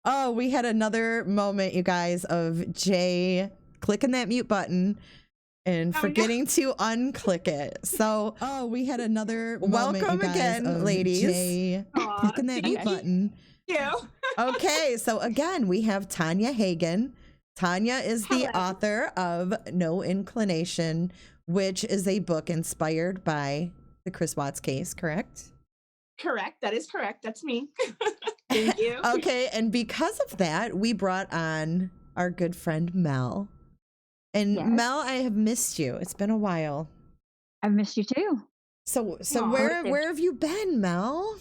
Oh, we had another moment, you guys, of Jay clicking that mute button and forgetting to unclick it. So, we had another moment, welcome you guys, again, of ladies. Jay clicking that mute button. Thank you. Okay, so again, we have Tanya Hagen. Tanya is the author of No Inclination, which is a book inspired by the Chris Watts case, correct? Correct. That is correct. That's me. Thank you. Okay, and because of that, we brought on our good friend Mel. And Yes. Mel, I have missed you. It's been a while. I've missed you too. So Aw. where have you been, Mel?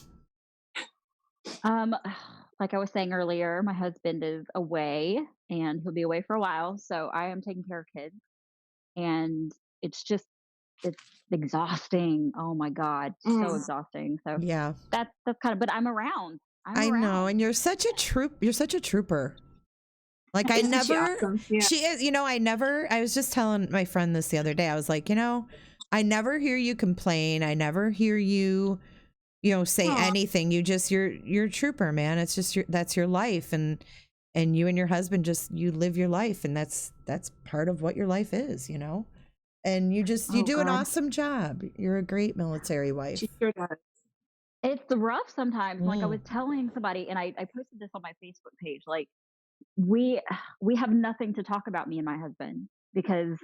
Like I was saying earlier, my husband is away and he'll be away for a while. So I am taking care of kids. And it's exhausting. Oh my God. So exhausting. So Yeah. that's kind of, but I'm around. I know, and you're such a trooper. Like I Isn't she never, awesome? Yeah. she is, I was just telling my friend this the other day. I was like, I never hear you complain. I never hear you, say anything. You're a trooper, man. It's just that's your life. And you and your husband you live your life. And that's part of what your life is, and you do an awesome job. You're a great military wife. She sure does. It's rough sometimes. Like I was telling somebody, and I posted this on my Facebook page, like we have nothing to talk about, me and my husband, because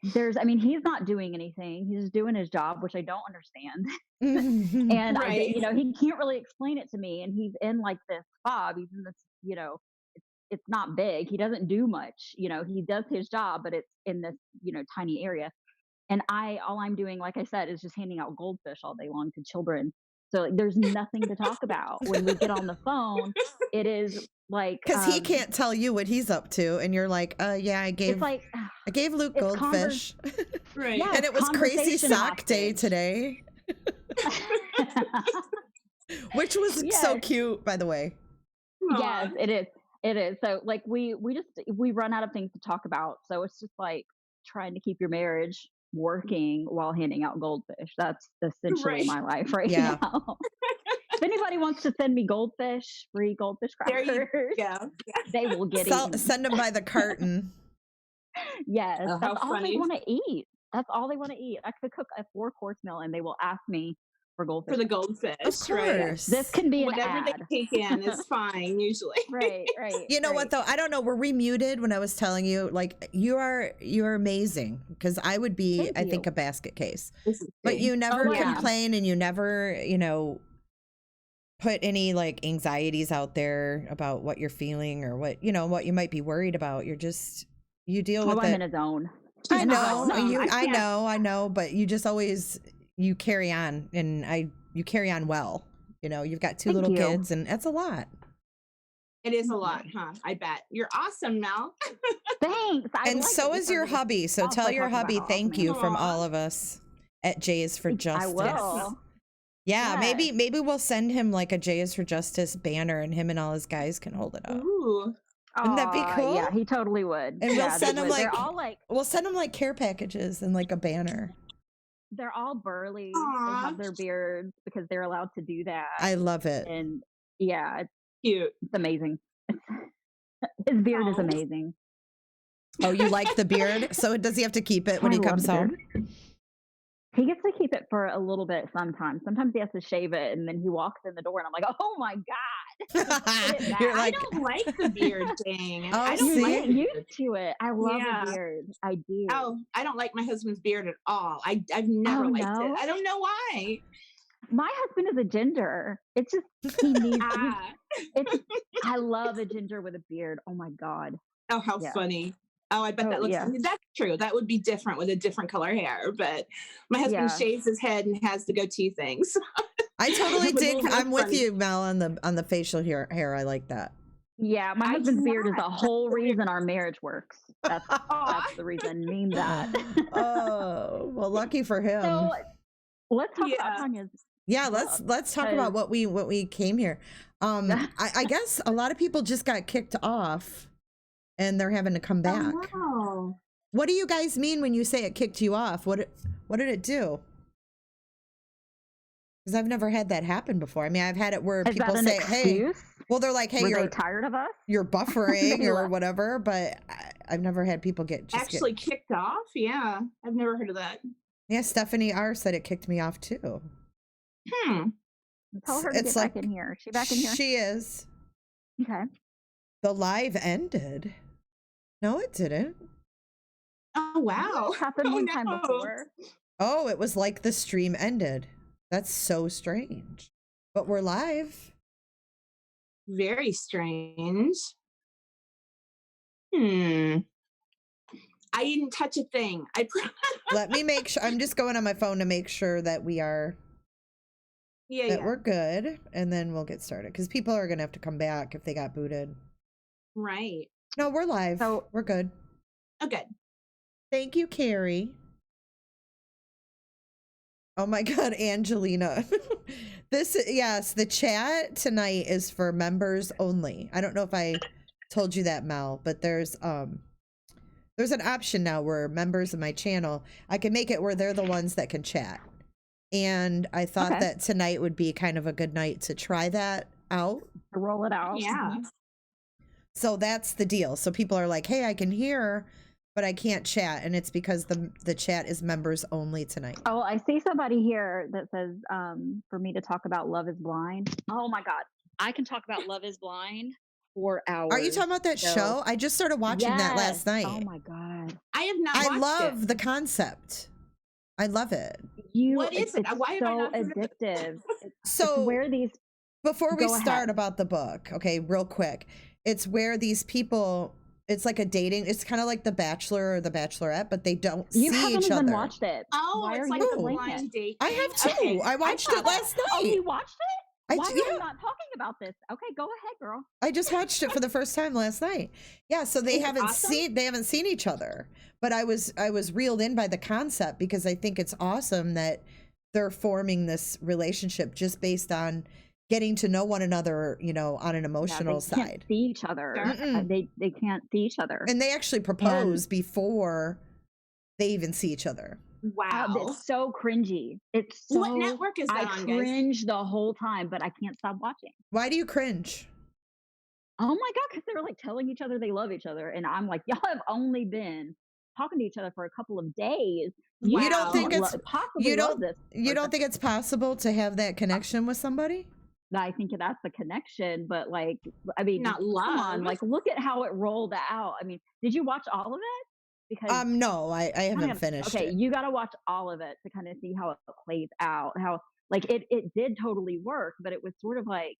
he's not doing anything. He's just doing his job, which I don't understand. And Right. he can't really explain it to me. And he's in like this fob. He's in this, it's not big. He doesn't do much. He does his job, but it's in this, tiny area. And all I'm doing, like I said, is just handing out goldfish all day long to children. So there's nothing to talk about. When we get on the phone, it is like, because he can't tell you what he's up to, and you're like, yeah, I gave Luke goldfish. Right. Yeah, And it was crazy conversation sock day hostage. today. Which was so cute, by the way. Yes, it is. It is. So like we run out of things to talk about. So it's just like trying to keep your marriage working while handing out goldfish. That's essentially my life right now. If anybody wants to send me free goldfish crackers, they will get it. Send them by the carton. Yes, Oh, that's all funny. they want to eat. That's all they want to eat. I could cook a 4-course meal and they will ask me for goldfish. For the goldfish. Of course. This can be Whatever an ad. they take in is fine, usually. Right. You know what though? I don't know. Were we muted when I was telling you? Like you're amazing, because I would be, I think, a basket case. But you never complain, and you never, put any like anxieties out there about what you're feeling or what you might be worried about. You deal with it. I'm in a zone. I know, but you just always, you carry on, and you carry on well. You've got 2 little kids, and that's a lot. It is a lot, huh? I bet. You're awesome, Mel. Thanks. And so is your hubby. So tell your hubby thank you from all of us at J is for Justice. I will. Yeah, Yes. maybe we'll send him like a J is for Justice banner, and him and all his guys can hold it up. Ooh. Wouldn't that be cool? Yeah, he totally would. And we'll send him they're all like, we'll send him like care packages and like a banner. they're all burly. Aww. They have their beards because they're allowed to do that. I love it. And yeah, Cute. it's amazing. His beard is amazing. Oh, you like the beard? So does he have to keep it when I he love comes the home? beard. He gets to keep it for a little bit sometimes. Sometimes he has to shave it, and then he walks in the door, and I'm like, oh my God. You're I like, don't like the beard thing. Oh, I don't see? like Get used to it. I love Yeah. the beard. I do. Oh, I don't like my husband's beard at all. I've never liked no? it. I don't know why. My husband is a ginger. It's just he needs. Ah. I love a ginger with a beard. Oh my God. Oh, how Yeah. funny. Oh, I bet Oh, that looks, yeah. that's true. That would be different with a different color hair, but my husband Yeah. shaves his head and has the goatee things. I totally It's a dig. little I'm with funny. you, Mel, on the facial hair. I like that. Yeah, my I husband's do beard is the not. whole reason our marriage works. That's the reason. Mean that. Oh, well, lucky for him. So let's talk Yeah. about Tanya's. Yeah, let's talk about what we came here. I guess a lot of people just got kicked off, and they're having to come back. Oh, wow. What do you guys mean when you say it kicked you off? What did it do? Because I've never had that happen before. I mean, I've had it where Is people that an say, "Hey, excuse? Well, they're like, hey, Were they tired of us? you're buffering They or left. whatever, but I've never had people Actually kicked off? Yeah. I've never heard of that. Yeah, Stephanie R said it kicked me off too. Tell her to It's get back like- in here. Is she back in here? She is. Okay. The live ended. No, it didn't. Oh, wow. It's happened one time no. before. Oh, it was like the stream ended. That's so strange. But we're live. Very strange. I didn't touch a thing. Let me make sure. I'm just going on my phone to make sure that we are we're good, and then we'll get started because people are gonna have to come back if they got booted. Right. No, we're live. So- we're good. Oh, good. Thank you, Carrie. Oh my God, Angelina. Yes, the chat tonight is for members only. I don't know if I told you that, Mel, but there's an option now where members of my channel, I can make it where they're the ones that can chat. And I thought Okay. that tonight would be kind of a good night to try that out. Roll it out. Yeah. So that's the deal. So people are like, hey, I can hear, but I can't chat. And it's because the chat is members only tonight. Oh, I see somebody here that says for me to talk about Love is Blind. Oh my God. I can talk about Love is Blind for hours. Are you talking about that So- show? I just started watching that last Yes. night. Oh my God. I have not I watched love it. the concept. I love it. What is it? It's Why have I so not heard of it? addictive. So It's where these before we Go start ahead. about the book, okay, real quick, it's where these people, it's like a dating, it's kind of like The Bachelor or The Bachelorette, but they don't you see haven't each even other. watched it. Oh, Why it's are like you a playing blind it? date. I have too. Okay. I watched thought it last Oh, night. you watched it? Why are yeah, you not talking about this? Okay, go ahead, girl. I just watched it for the first time last night. Yeah, so they Is it haven't awesome? seen each other. But I was reeled in by the concept because I think it's awesome that they're forming this relationship just based on getting to know one another, you know, on an emotional They can't side. see each other. Mm-mm. They can't see each other. And they actually propose before they even see each other. Wow. It's so cringy. It's so. What network is that I on, guys? cringe the whole time, but I can't stop watching. Why do you cringe? Oh my God, because they're like telling each other they love each other, and I'm like, y'all have only been talking to each other for a couple of days. You don't think it's- possibly you love don't- this? You don't person. think it's possible to have that connection with somebody? I think that's the connection, but like, I mean, Not come on, love. like, look at how it rolled out. I mean, did you watch all of it? Because No, I haven't kinda- finished okay, it. you got to watch all of it to kind of see how it plays out. How like it did totally work, but it was sort of like,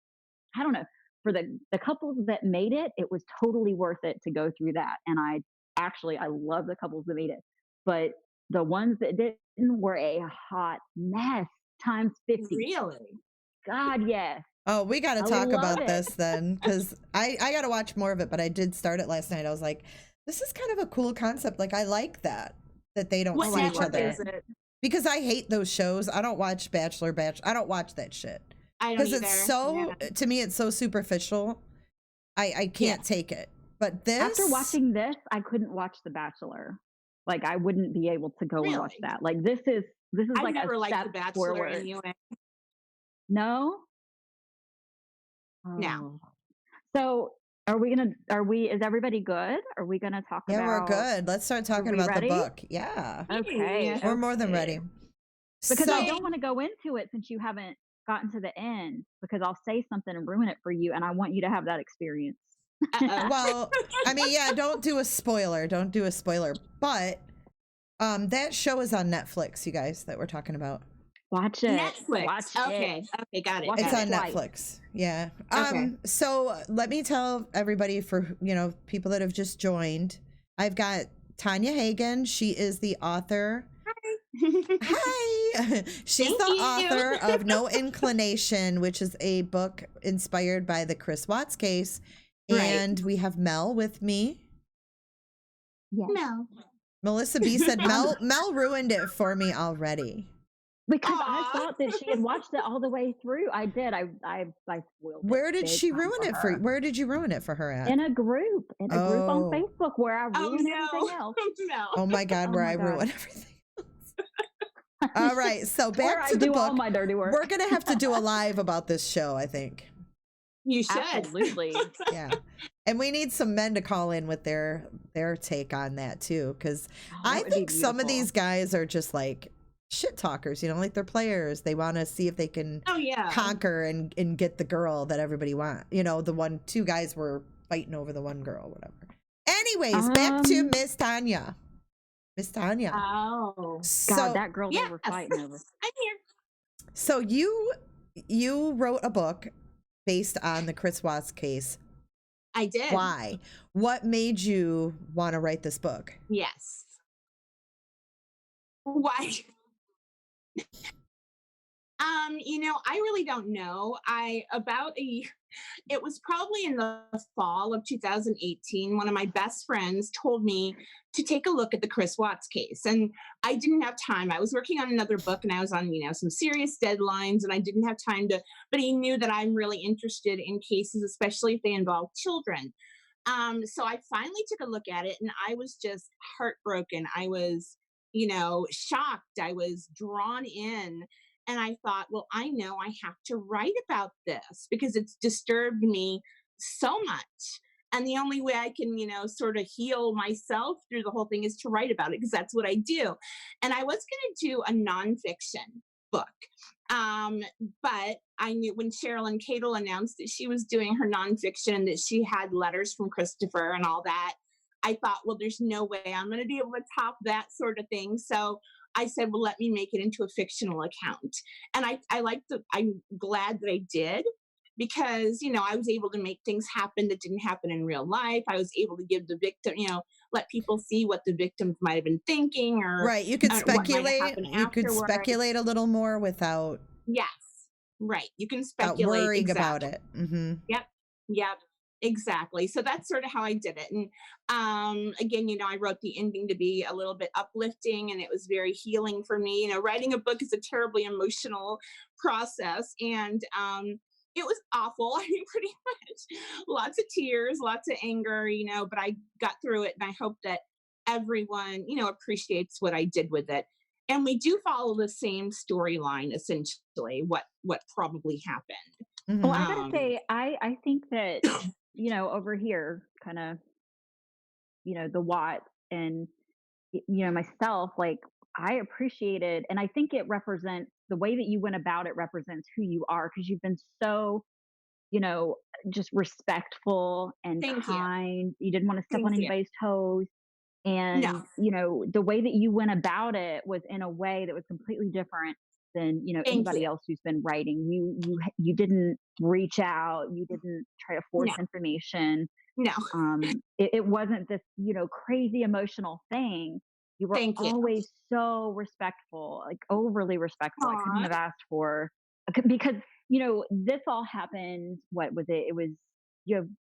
I don't know, for the couples that made it, it was totally worth it to go through that. And I love the couples that made it, but the ones that didn't were a hot mess times 50. Really? God, yes. Oh, we got to I talk love about it. this then, because I got to watch more of it, but I did start it last night. I was like, this is kind of a cool concept. Like, I like that they don't What see each network other. is it? Because I hate those shows. I don't watch Bachelor. I don't watch that shit. I don't Because either. it's so, Yeah. to me, it's so superficial. I can't take it. But this. After watching this, I couldn't watch The Bachelor. Like, I wouldn't be able to go and watch Really? that. Like, this is I like never a liked step The Bachelor forward. anyway. No. No. Oh. So is everybody good? Are we gonna talk Yeah, about? we're good. Let's start talking we about ready? the book. Yeah. Okay. We're more than okay. ready. Because so, I don't want to go into it since you haven't gotten to the end, because I'll say something and ruin it for you, and I want you to have that experience. Uh-oh. well, I mean, yeah, don't do a spoiler. Don't do a spoiler. But that show is on Netflix, you guys, that we're talking about. Watch it. Netflix. Watch Okay. it. Okay, got it. Watch It's got on it. Twice. Netflix. Yeah. Okay. So let me tell everybody, for people that have just joined, I've got Tanya Hagen. She is the author. Hi. She's Thank the you. author of No Inclination, which is a book inspired by the Chris Watts case. Right. And we have Mel with me. Yes. No. Melissa B said Mel ruined it for me already. Because Aw. I thought that she had watched it all the way through. I did. I spoiled it. Where did big she time ruin it for? her. Where did you ruin it for her at? In a group on Oh. Facebook where I Oh ruin no. everything else. No. Oh my God, Oh where my I God. ruin everything. All right, so Where back I to the do all book. my dirty work. We're gonna have to do a live about this show, I think. You should. Absolutely. Yeah. And we need some men to call in with their take on that too, because Oh, I that would be think some of beautiful. these guys are just like shit talkers, like they're players. They want to see if they can Oh yeah. conquer and get the girl that everybody wants. Two guys were fighting over the one girl, whatever. Anyways, back to Miss Tanya. Miss Tanya. Oh. God, So that girl they Yes. were fighting over. I'm here. so you wrote a book based on the Chris Watts case. I did. Why? What made you want to write this book? Yes. Why? I really don't know. It was probably in the fall of 2018. One of my best friends told me to take a look at the Chris Watts case. And I didn't have time. I was working on another book and I was on, some serious deadlines and I didn't have time but he knew that I'm really interested in cases, especially if they involve children. So I finally took a look at it and I was just heartbroken. I was, shocked. I was drawn in. And I thought, well, I know I have to write about this because it's disturbed me so much. And the only way I can, sort of heal myself through the whole thing is to write about it because that's what I do. And I was going to do a nonfiction book. Um, but I knew when Sherilyn Cadle announced that she was doing her nonfiction and that she had letters from Christopher and all that, I thought, well, there's no way I'm going to be able to top that sort of thing. So I said, well, let me make it into a fictional account. And I'm glad that I did because, I was able to make things happen that didn't happen in real life. I was able to give the victim, let people see what the victims might have been thinking or Right. You could what might have speculate. happened You could afterwards. speculate a little more without Yes. Right. You can speculate. worrying Exactly. about it. Mm-hmm. Yep. Exactly. So that's sort of how I did it. And again, I wrote the ending to be a little bit uplifting and it was very healing for me. Writing a book is a terribly emotional process. And it was awful. I mean, pretty much lots of tears, lots of anger, but I got through it and I hope that everyone, appreciates what I did with it. And we do follow the same storyline, essentially, what probably happened. Mm-hmm. Well, I gotta say, I think that over here, kind of, the Watts and myself, like I appreciated, and I think it represents the way that you went about it represents who you are because you've been so, you know, just respectful and Thank you. kind. You didn't want to step Thank on you. anybody's toes. And, No. the way that you went about it was in a way that was completely different than, Thank anybody you. else who's been writing. You didn't reach out, you didn't try to force No. information. No. It wasn't this, crazy emotional thing. You were Thank you. always so respectful, like overly respectful. I couldn't Aw. have asked for because, this all happened. What was it? It was,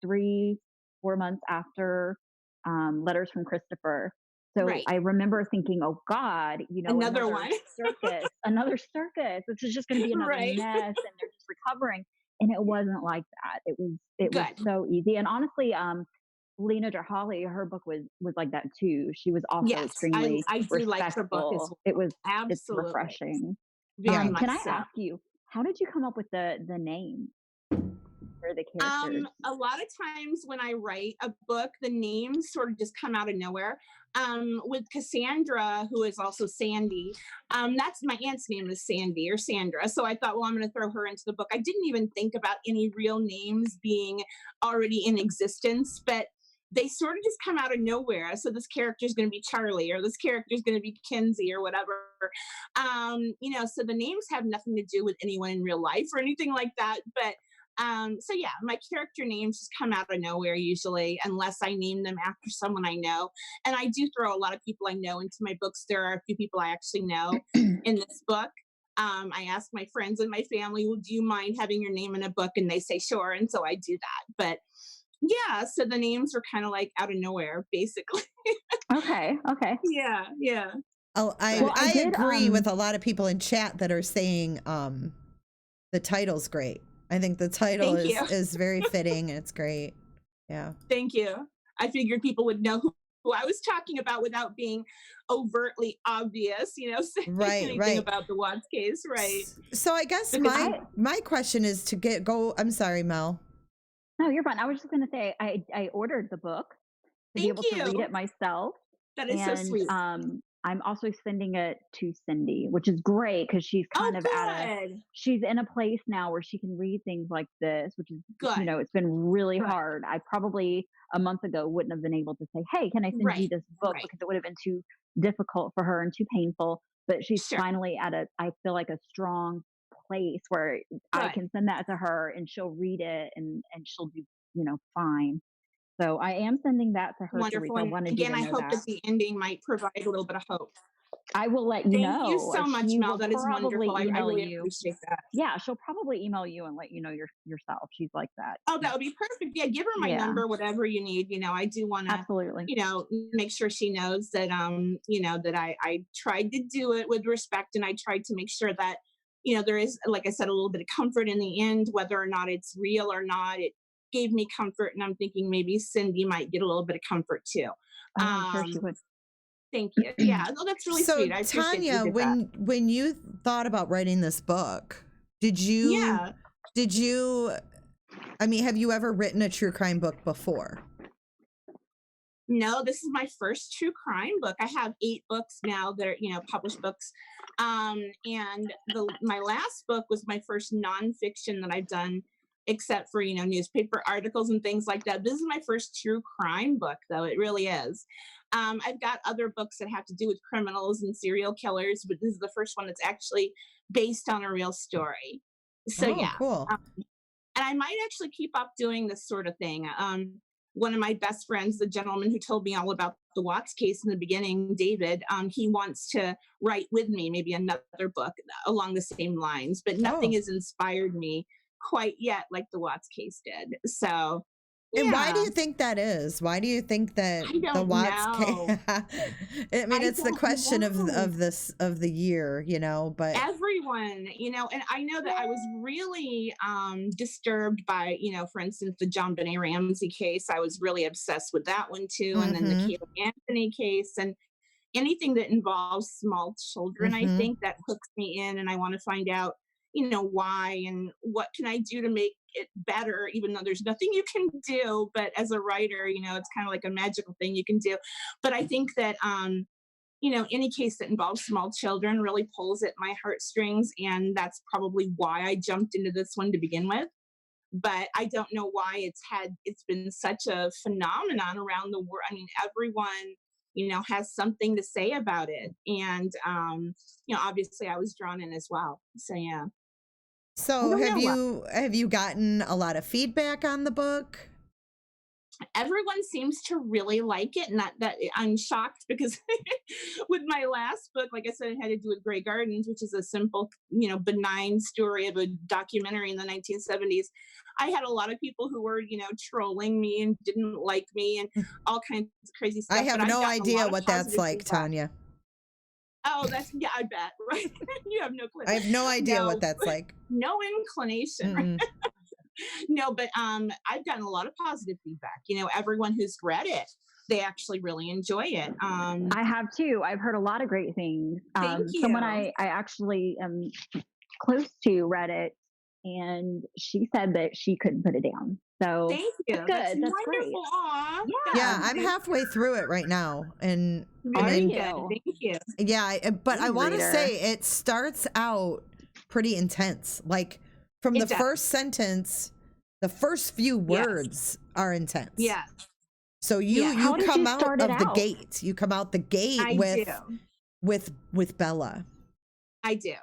3, 4 months after letters from Christopher. So Right. I remember thinking, oh God, Another one. circus, another circus. This is just going to be another Right. mess, and they're just recovering. And it wasn't like that. It was Good. so easy. And honestly, Lena Derhally, her book was like that too. She was also Yes. extremely I do like her book as respectful. well. It's Absolutely. refreshing. Very Yeah. much Can I so. ask you, how did you come up with the name for the characters? A lot of times when I write a book, the names sort of just come out of nowhere. With Cassandra, who is also Sandy, that's my aunt's name is Sandy or Sandra. So I thought, well, I'm going to throw her into the book. I didn't even think about any real names being already in existence, but they sort of just come out of nowhere. So this character is going to be Charlie, or this character is going to be Kinsey, or whatever. So the names have nothing to do with anyone in real life or anything like that. But so yeah, my character names just come out of nowhere usually, unless I name them after someone I know. And I do throw a lot of people I know into my books. There are a few people I actually know in this book. I ask my friends and my family, well, do you mind having your name in a book? And they say, sure. And so I do that. But yeah, so the names are kind of like out of nowhere, basically. Okay. Yeah. Oh, But Well, I I did. agree with a lot of people in chat that are saying the title's great. I think the title Thank you. is very fitting and it's great. Yeah. Thank you. I figured people would know who I was talking about without being overtly obvious, saying Right, anything right. about the Watts case, right? So I guess Because my question is to go. I'm sorry, Mel. No, you're fine. I was just gonna say I ordered the book to be Thank able to read you. it myself, That is so and sweet. I'm also sending it to Cindy, which is great because she's Oh, kind of good. she's in a place now where she can read things like this, which is, you Good. know, it's been really Good. hard. I probably a month ago wouldn't have been able to say, "Hey, can I send you Right. this book?" Right. because it would have been too difficult for her and too painful. But she's Sure. finally at I feel like a strong place where I Good. can send that to her and she'll read it and she'll do, fine. So I am sending that to her to read. Wonderful. So I And wanted you again, to I know hope that. that the ending might provide a little bit of hope. I will let you Thank you know. so much, She Mel. will That is probably wonderful. I email really you. appreciate that. Yeah, she'll probably email you and let you know yourself. She's like that. Oh, that would be perfect. Yeah, give her my Yeah, number, whatever you need. I do want to, absolutely. make sure she knows that, that I tried to do it with respect, and I tried to make sure that, there is, like I said, a little bit of comfort in the end, whether or not it's real or not. It gave me comfort, and I'm thinking maybe Cindy might get a little bit of comfort too. Oh, I'm sure she Um, would. Thank you. Yeah, oh, that's really So sweet. I appreciate that you Tanya, did that. when you thought about writing this book, did you Yeah. did you I mean, have you ever written a true crime book before? No, this is my first true crime book. I have 8 books now that are, published books. And my last book was my first nonfiction that I've done, except for, newspaper articles and things like that. This is my first true crime book, though. It really is. I've got other books that have to do with criminals and serial killers, but this is the first one that's actually based on a real story. So, Oh, yeah. cool. And I might actually keep up doing this sort of thing. One of my best friends, the gentleman who told me all about the Watts case in the beginning, David, he wants to write with me maybe another book along the same lines, but nothing Oh. has inspired me quite yet like the Watts case did. So, And why do yeah, you think that is? Why do you think that I the don't Watts know. case? I mean, I it's the don't question know. of the year, but Everyone, and I know that I was really disturbed by, for instance, the John Benet Ramsey case. I was really obsessed with that one too. And then the mm-hmm, Kayla Anthony case, and anything that involves small children, I mm-hmm. think that hooks me in, and I want to find out, why and what can I do to make it better, even though there's nothing you can do. But as a writer, it's kind of like a magical thing you can do. But I think that, any case that involves small children really pulls at my heartstrings. And that's probably why I jumped into this one to begin with. But I don't know why it's been such a phenomenon around the world. I mean, everyone, has something to say about it. And, obviously I was drawn in as well. So, yeah, I So don't know why. have you gotten a lot of feedback on the book? Everyone seems to really like it, and that I'm shocked because with my last book, like I said, it had to do with Grey Gardens, which is a simple, benign story of a documentary in the 1970s. I had a lot of people who were, trolling me and didn't like me and all kinds of crazy I stuff. But have I've no gotten a idea lot of what that's positive like, feedback. Tanya. Oh, yeah, I bet, right? You have no clue. I have no idea what No, that's like. no inclination, right? Mm-mm. No, but I've gotten a lot of positive feedback. Everyone who's read it, they actually really enjoy it. I have too. I've heard a lot of great things. Thank Someone you. I actually am close to read it, and she said that she couldn't put it down. So Thank you. that's That's good. That's great. wonderful. Aw, Yeah, Yeah. I'm halfway through it right now, and I Are very mean, good. you? Thank you. yeah, but I Good want to reader. say it starts out pretty intense. Like from the It does. first sentence, the first few Yes. words are intense. Yeah, So Yeah. How you did come you out start it of the out? gate. You come out the gate I do. with Bella. I do.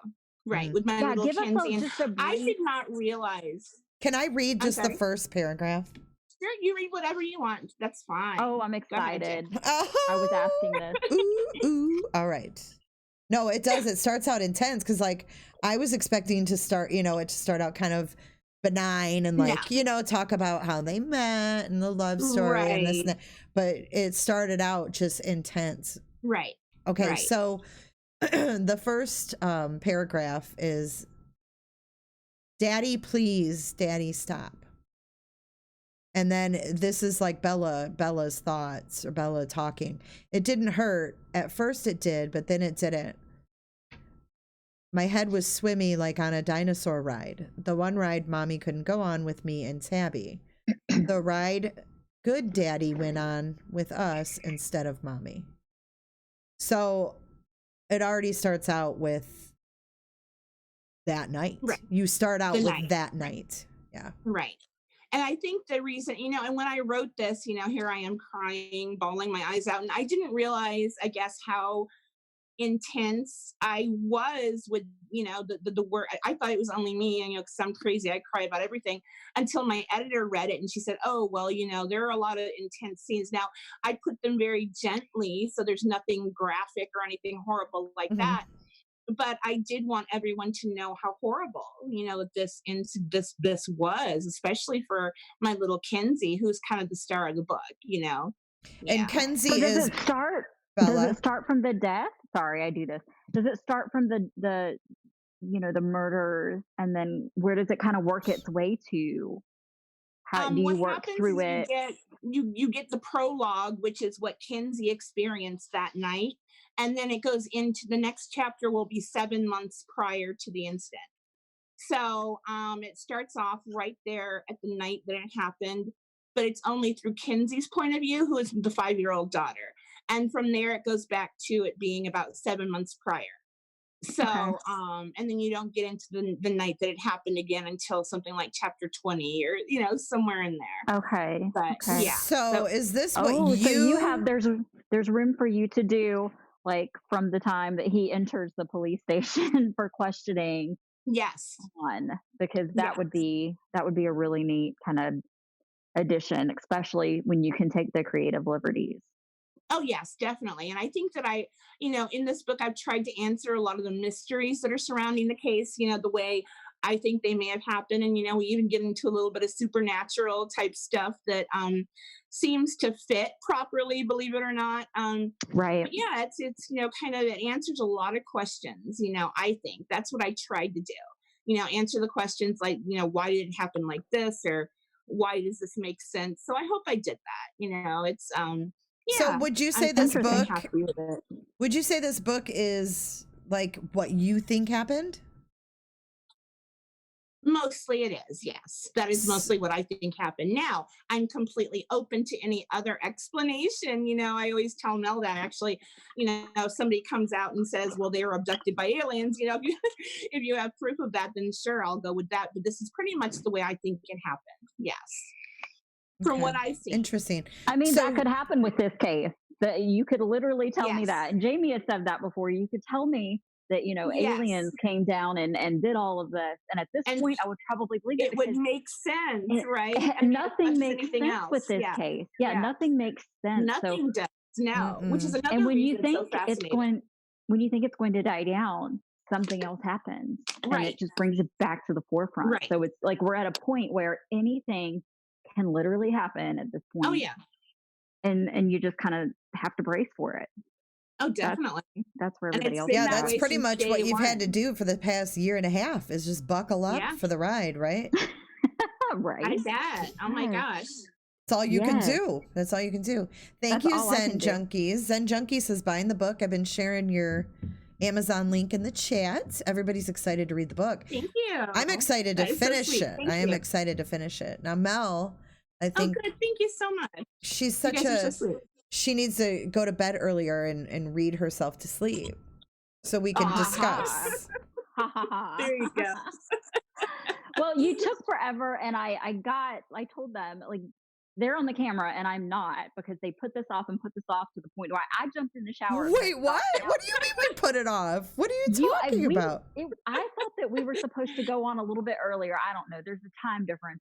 Right. Mm. With my Yeah, little give us Kenzie. And just a I brief. did not realize. Can I read I'm just the sorry. first paragraph? Sure, you read whatever you want. That's fine. Oh, I'm Go ahead, Jen. excited. I was asking this. Ooh. All right. No, it does. It starts out intense because, like, I was expecting to start, it to start out kind of benign and, No. like, talk about how they met and the love story and this Right. and that. But it started out just intense. Right. Okay, Right. so the first paragraph is, "Daddy, please, Daddy, stop." And then this is like Bella's thoughts, or Bella talking. "It didn't hurt. At first it did, but then it didn't. My head was swimmy like on a dinosaur ride. The one ride Mommy couldn't go on with me and Tabby. the ride good daddy went on with us instead of mommy. So it already starts out with that night. Right. You start out The with night. that night. Yeah. Right. And I think the reason, and when I wrote this, here I am crying, bawling my eyes out. And I didn't realize, I guess, how intense I was with, the word. I thought it was only me, because I'm crazy. I cry about everything, until my editor read it and she said, oh, well, there are a lot of intense scenes. Now, I put them very gently, so there's nothing graphic or anything horrible like that. But I did want everyone to know how horrible, this was, especially for my little Kenzie, who's kind of the star of the book, Yeah. And Kenzie So is Bella. Does it start from the death? Sorry, I do this. Does it start from the the murders, and then where does it kind of work its way to? How do you What work happens through is it? you get the prologue, which is what Kenzie experienced that night, and then it goes into the next chapter will be 7 months prior to the incident. So it starts off right there at the night that it happened, but it's only through Kenzie's point of view, who is the 5-year-old daughter. And from there, it goes back to it being about 7 months prior. So, Okay. and then you don't get into the night that it happened again until something like chapter 20 or, somewhere in there. Okay. But Okay. yeah. So is this what Oh, you... so you have there's room for you to do, like, from the time that he enters the police station for questioning Yes. on, because that Yes. would be a really neat kind of addition, especially when you can take the creative liberties. Oh, yes, definitely. And I think that in this book, I've tried to answer a lot of the mysteries that are surrounding the case, the way I think they may have happened. And, we even get into a little bit of supernatural type stuff that seems to fit properly, believe it or not. Right. But yeah, it's kind of, it answers a lot of questions, I think that's what I tried to do, answer the questions like, why did it happen like this? Or why does this make sense? So I hope I did that, it's, So yeah, would you say I'm this interesting, book, happy with it. would you say this book is like what you think happened? Mostly it is, yes. That is mostly what I think happened. Now, I'm completely open to any other explanation. I always tell Mel that actually, if somebody comes out and says, well, they were abducted by aliens, if you have proof of that, then sure, I'll go with that. But this is pretty much the way I think it happened. Yes. From what I see. Interesting. I mean, that could happen with this case. That you could literally tell me Yes. that. And Jamie has said that before. You could tell me that, Yes. aliens came down and did all of this. And at this point, I would probably believe it. It would make sense, right? Nothing makes sense else. with this case. Yeah, nothing makes sense. Nothing does. No, which is another And when reason you think it's so fascinating. when you think it's going to die down, something else happens, and Right. it just brings it back to the forefront. Right. So it's like we're at a point where anything can literally happen at this point. Oh yeah. And you just kind of have to brace for it. Oh, definitely. That's where And everybody it's else. been Yeah, that that's way pretty since much what day you've had to one. do for the past year and a half is just buckle up Yeah. for the ride, right? Right. I bet. Oh my Yes. gosh. That's all you can Yes. do. That's all you can do. Thank That's you, all I Zen can do. Junkies. Zen Junkies says buying the book. I've been sharing your Amazon link in the chat. Everybody's excited to read the book. Thank you. I'm excited to That is so finish sweet. it. Thank I am you. excited to finish it. Now, Mel, I Oh, think good. Thank you so much. she's You such guys are a, so sweet. she needs to go to bed earlier and read herself to sleep so we can discuss. There you go. Well, you took forever, and I told them, like, they're on the camera and I'm not, because they put this off to the point where I jumped in the shower. and Wait, what? What do you mean we put it off? What are you talking about? I thought that we were supposed to go on a little bit earlier. I don't know. There's a time difference.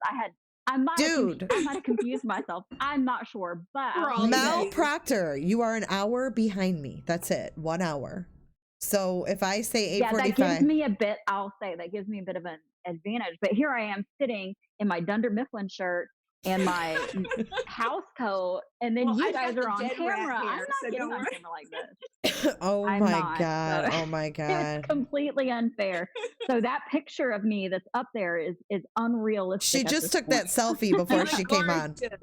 I might have confused myself. I'm not sure, but We're all Mel confused. Proctor, you are an hour behind me. That's it. 1 hour. So if I say 8:45, yeah, that gives me a bit. I'll say that gives me a bit of an advantage. But here I am sitting in my Dunder Mifflin shirt and my house coat, and then Well, you I've guys got are the on dead rat camera. here, I'm not so getting don't on worry. camera like this. oh I'm my not, God. so Oh my God. It's completely unfair. So that picture of me that's up there is unrealistic. She at just this took point. that selfie before she came on. Gorgeous.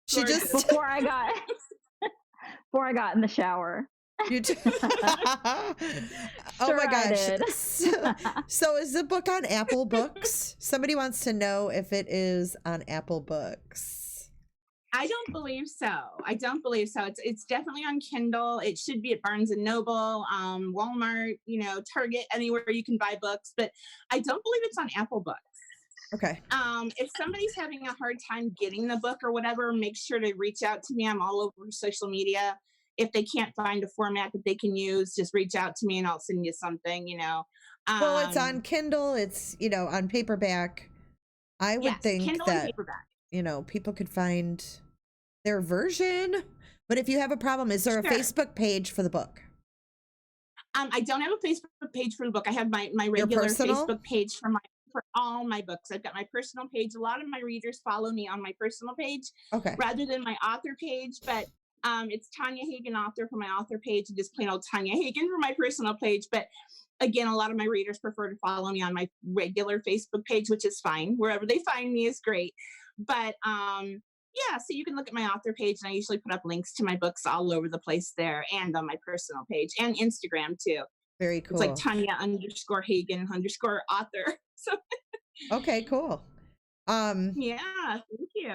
She Gorgeous. just before I got in the shower. you t- oh Sure my I gosh. did. So is the book on Apple Books? Somebody wants to know if it is on Apple Books. I don't believe so. I don't believe so. It's definitely on Kindle. It should be at Barnes and Noble, Walmart, Target, anywhere you can buy books. But I don't believe it's on Apple Books. Okay. If somebody's having a hard time getting the book or whatever, make sure to reach out to me. I'm all over social media. If they can't find a format that they can use, just reach out to me and I'll send you something. Well, it's on Kindle. It's, on paperback. I would Yes, think Kindle and that, paperback. People could find their version. But if you have a problem, is there a Sure. Facebook page for the book? I don't have a Facebook page for the book. I have my regular personal? Facebook page for all my books. I've got my personal page. A lot of my readers follow me on my personal page Okay. rather than my author page, but it's Tanya Hagen author for my author page and just plain old Tanya Hagen for my personal page. But again, a lot of my readers prefer to follow me on my regular Facebook page, which is fine. Wherever they find me is great. But yeah, so you can look at my author page, and I usually put up links to my books all over the place there and on my personal page and Instagram too. Very cool. It's like Tanya_Hagen_author. So Okay, cool. yeah, thank you.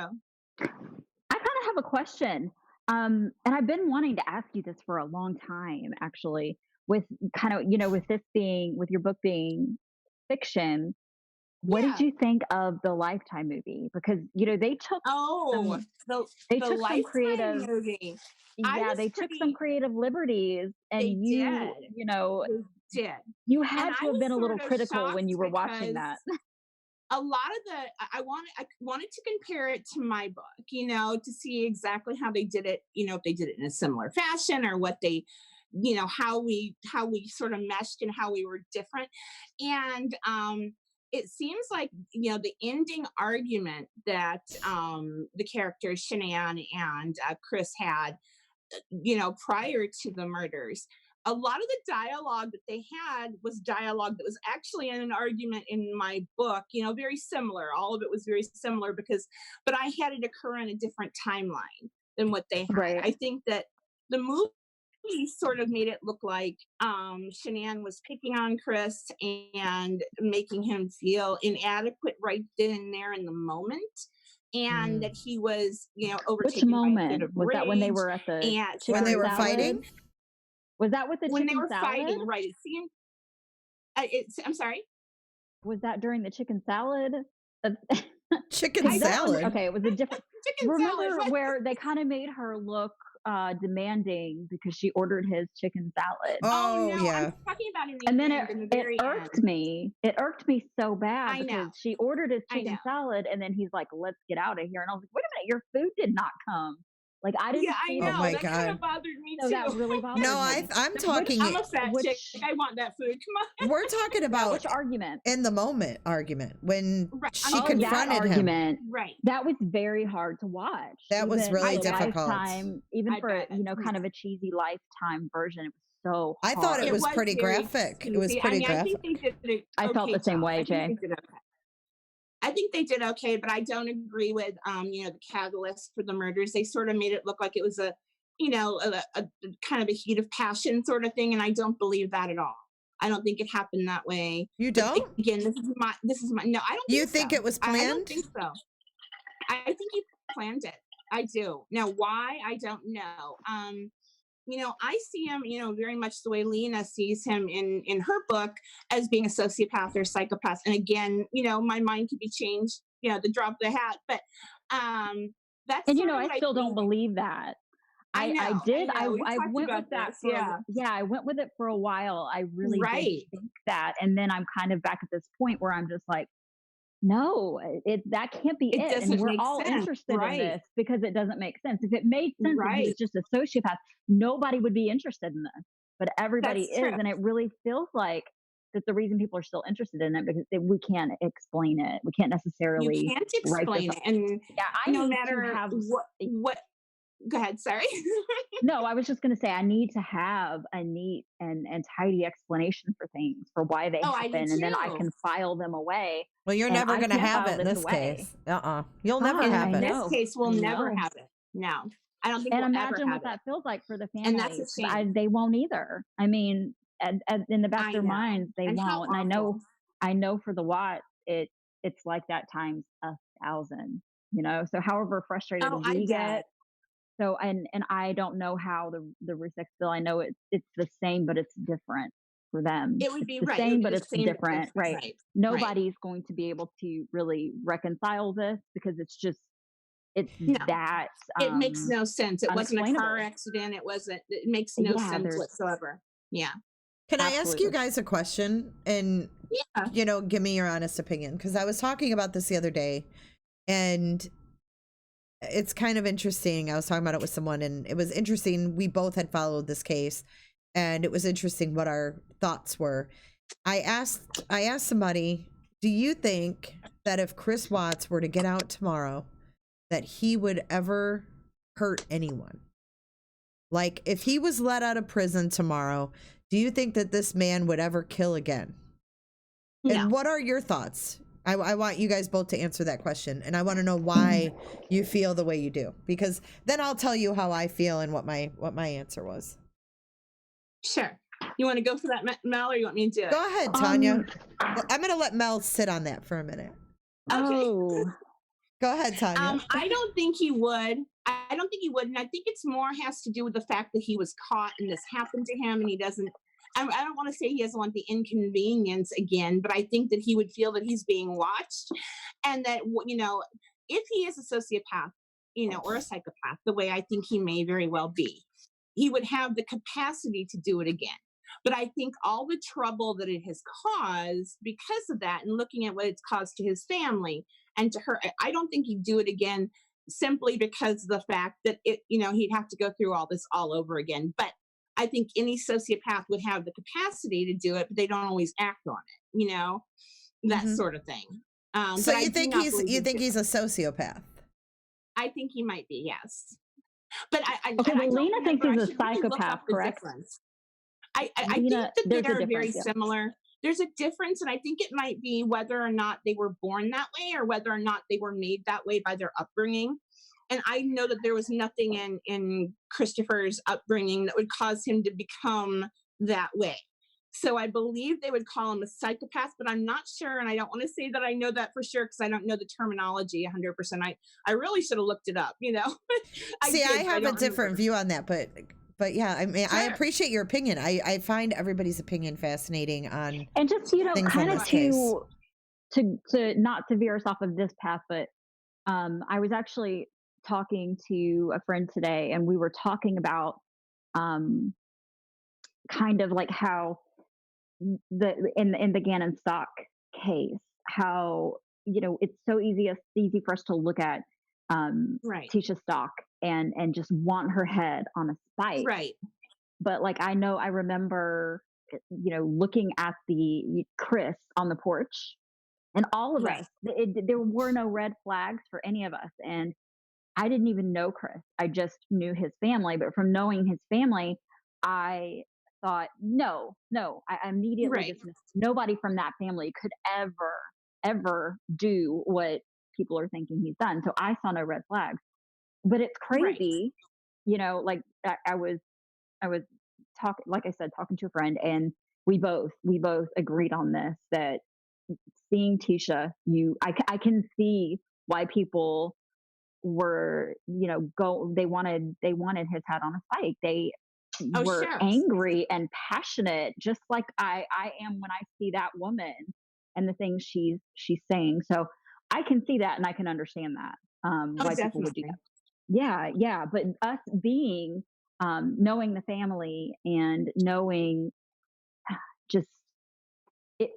I kind of have a question. And I've been wanting to ask you this for a long time, actually, with kind of, with your book being fiction. What did Yeah. you think of the Lifetime movie? Because, they took Oh, some, the some Lifetime creative, movie. they took some creative liberties, They and did. you And had I to have was been a little sort of critical when shocked you were watching because that. a lot of I wanted to compare it to my book, to see exactly how they did it, if they did it in a similar fashion or what they, how we sort of meshed and how we were different. And it seems like, the ending argument that the characters Shanann and Chris had, prior to the murders, a lot of the dialogue that they had was dialogue that was actually in an argument in my book, very similar. All of it was very similar but I had it occur in a different timeline than what they had. Right. I think that the movie sort of made it look like Shanann was picking on Chris and making him feel inadequate right then and there in the moment. And that he was, Which overtaken by a fit moment of was that? When they rage. were at the And when they chicken were salad? fighting? Was that with the when they chicken were salad? fighting, right? It seemed. I'm sorry. Was that during the chicken salad? Chicken 'Cause that one, salad? okay, it was a different. Chicken salad. Remember Right? where they kind of made her look demanding because she ordered his chicken salad? Oh Oh, no, yeah. I'm talking about in the And then end, in the it very irked end. me. It irked me so bad I know. because she ordered his I chicken know. salad, and then he's like, "Let's get out of here." And I was like, "Wait a minute, your food did not come." Like, I didn't Yeah, I see Oh know. that. my That kind God. of bothered me So that too. really bothered No, me. I'm talking, I'm a fat chick. Which, I want that food. Come on. we're talking yeah, about which argument? in the moment argument when Right. she Oh, Oh, that confronted him. argument. Right. That was very hard to watch. That was Even really for the difficult. Lifetime, even I for bet. kind of a cheesy Lifetime version, it was so I thought it hard. was pretty very graphic. It was cheesy. pretty I think graphic. they did it I felt okay the same job. way, I think Jay. they did okay. I think they did okay, but I don't agree with the catalyst for the murders. They sort of made it look like it was a kind of a heat of passion sort of thing, and I don't believe that at all. I don't think it happened that way. You But don't? again, this is my no, I don't You think think so. it was I don't planned? think so. I think he planned it. I do. Now why? I don't know. I see him, very much the way Lena sees him in her book as being a sociopath or psychopath. And again, my mind could be changed, the drop of the hat. But that's And sort of what I I still don't think. believe that. I know. I did. I know. We I talked went about with that this. for Yeah. I went with it for a while. I really did Right. think that, and then I'm kind of back at this point where I'm just like, no, that can't be It it. And doesn't we're make all sense. interested in Right. this because it doesn't make sense. If it made sense that he was Right. just a sociopath, nobody would be interested in this. But everybody That's is, true. and it really feels like that's the reason people are still interested in it because we can't explain it. We can't You necessarily can't write this explain up. it. And Yeah, I no need to matter have. what go ahead, sorry. No, I was just going to say I need to have a neat and tidy explanation for things for why they Oh, I do happen, and then I too. can file them away. Well, you're And never I going to can't have file it in this this away. case. You'll never I have In it. this know. case, we'll I never know. have it. No. I don't think And we'll ever imagine have what that it. feels like for the And that's a families. shame. They won't either. I mean, in the back I of their know. minds, they And how won't. And awful. I know for the Watts, it's like that times 1,000. So however frustrated Oh, I we get, bet. so and I don't know how the Rusex bill. I know it's the same, but it's different for them. It would It's be the right. It would same, be but the it's same but different, different. right? Right. Right. Nobody's going to be able to really reconcile this because it's No, that it makes no sense. It wasn't a car unexplainable. accident. It makes no Yeah, sense there's whatsoever. Yeah. Can I ask you absolutely. guys a question and, Yeah. give me your honest opinion? Because I was talking about this the other day, and it's kind of interesting. I was talking about it with someone, and it was interesting. We both had followed this case, and it was interesting what our thoughts were. I asked somebody, do you think that if Chris Watts were to get out tomorrow, that he would ever hurt anyone? Like, if he was let out of prison tomorrow, do you think that this man would ever kill again? No. And what are your thoughts? I want you guys both to answer that question, and I want to know why you feel the way you do, because then I'll tell you how I feel and what my answer was. Sure. You want to go for that, Mel, or you want me to do it? Go ahead, Tanya. Um, I'm gonna let Mel sit on that for a minute. Okay. oh, Go ahead, Tanya. I don't think he would. I don't think he would, and I think it's more has to do with the fact that he was caught and this happened to him, and he doesn't. I don't want to say he doesn't want the inconvenience again, but I think that he would feel that he's being watched, and that if he is a sociopath, or a psychopath, the way I think he may very well be, he would have the capacity to do it again. But I think all the trouble that it has caused because of that, and looking at what it's caused to his family and to her, I don't think he'd do it again simply because of the fact that he'd have to go through all this all over again. But I think any sociopath would have the capacity to do it, but they don't always act on it, that Mhm. sort of thing. So But I you do think not believe he's a sociopath? I think he might be, yes. But okay. and I Well, don't Lena thinks remember. I he's a should really look psychopath, up the correct? difference. I think Lena, that they there's a are very difference. Yeah. similar. There's a difference, and I think it might be whether or not they were born that way or whether or not they were made that way by their upbringing. And I know that there was nothing in Christopher's upbringing that would cause him to become that way. So I believe they would call him a psychopath, but I'm not sure, and I don't want to say that I know that for sure because I don't know the terminology 100%. I really should have looked it up. I See, I did, but I have a don't different remember. view on that, but yeah, I mean, I Sure. appreciate your opinion. I find everybody's opinion fascinating on And just things on kind of this case. to not to veer us off of this path, but I was actually talking to a friend today, and we were talking about um, kind of like how in the Gannon stock case, how it's so easy for us to look at Right. Tisha Stock and just want her head on a spike. Right. But like I remember looking at the Chris on the porch, and all of Right. us, there were no red flags for any of us. And I didn't even know Chris. I just knew his family. But from knowing his family, I thought, no, no. I immediately Right. dismissed. Nobody from that family could ever do what people are thinking he's done. So I saw no red flags. But it's Right. crazy, like I was talking, like I said, talking to a friend, and we both agreed on this, that seeing Tisha, I can see why people were, they wanted his head on a spike. They Oh, were sure. angry and passionate, just like I am when I see that woman and the things she's saying. So I can see that and I can understand that, Oh, why people would do definitely. that. Yeah, yeah. But us being knowing the family and knowing just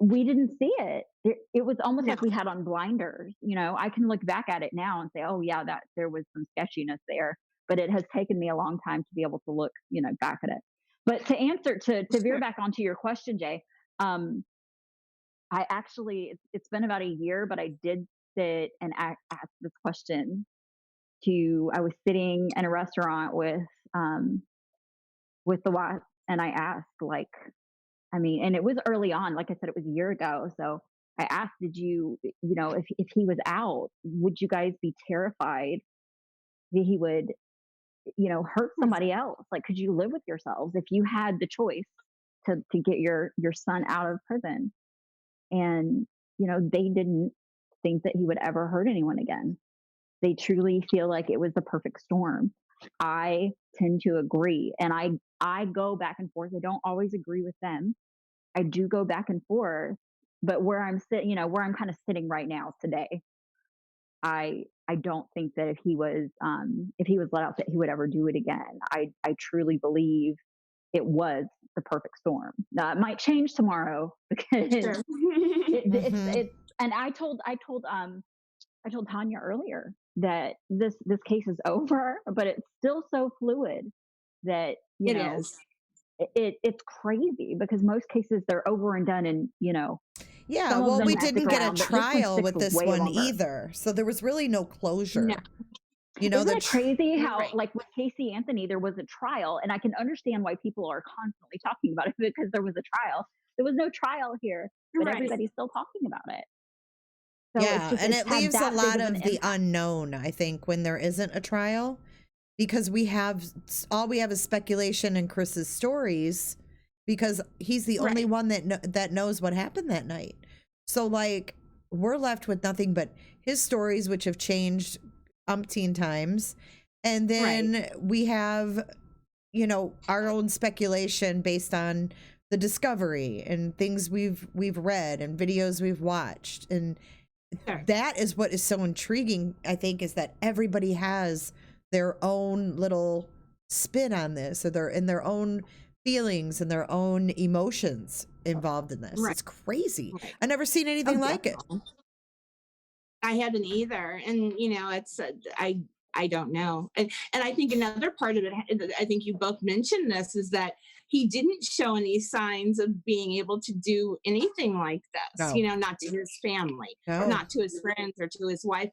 we didn't see it. It was almost No. like we had on blinders. I can look back at it now and say, "Oh yeah, that there was some sketchiness there." But it has taken me a long time to be able to look, back at it. But to answer to veer Sure. back onto your question, Jay, um, I actually it's been about a year, but I did sit and ask this question to. I was sitting in a restaurant with the wife, and I asked, like, I mean, and it was early on. Like I said, it was a year ago. So I asked, did if he was out, would you guys be terrified that he would, hurt somebody else? Like, could you live with yourselves if you had the choice to get your son out of prison? And, they didn't think that he would ever hurt anyone again. they truly feel like it was the perfect storm. I tend to agree, and I go back and forth. I don't always agree with them. I do go back and forth, but where I'm sitting, where I'm kind of sitting right now today, I don't think that if he was let out that he would ever do it again. I truly believe it was the perfect storm. Now it might change tomorrow because Sure. Mhm. it's and I told Tanya earlier that this case is over, but it's still so fluid that It is. it's crazy because most cases they're over and done, and Yeah, some of well, them we stick didn't get a around, but this one trial sticks with this way one longer. either. So there was really no No. closure. You know, Isn't it crazy You're how, right. like with Casey Anthony, there was a trial, and I can understand why people are constantly talking about it because there was a trial. There was no trial here, but Right. everybody's still talking about it. So yeah, and it's it had leaves a that big lot of an of the impact. unknown, I think, when there isn't a trial, because all we have is speculation and Chris's stories, because he's the only Right. one that knows what happened that night. So like we're left with nothing but his stories, which have changed umpteen times, and Right. then we have our own speculation based on the discovery and things we've read and videos we've watched. And Sure. that is what is so intriguing, I think, is that everybody has their own little spin on this, or their own feelings and their own emotions involved in this. Right. It's crazy. Right. I never seen Oh, anything like it. definitely. I hadn't either, and it's I don't know, and I think another part of it, I think you both mentioned this, is that he didn't show any signs of being able to do anything like this. No. Not to his family, No. not to his friends, or to his wife,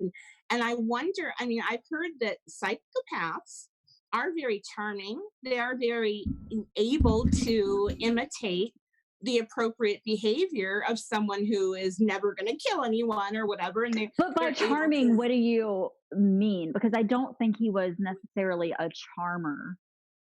and I wonder. I mean, I've heard that psychopaths are very charming. They are very able to imitate the appropriate behavior of someone who is never going to kill anyone or whatever, and But by they're able charming, to. what do you mean? Because I don't think he was necessarily a charmer.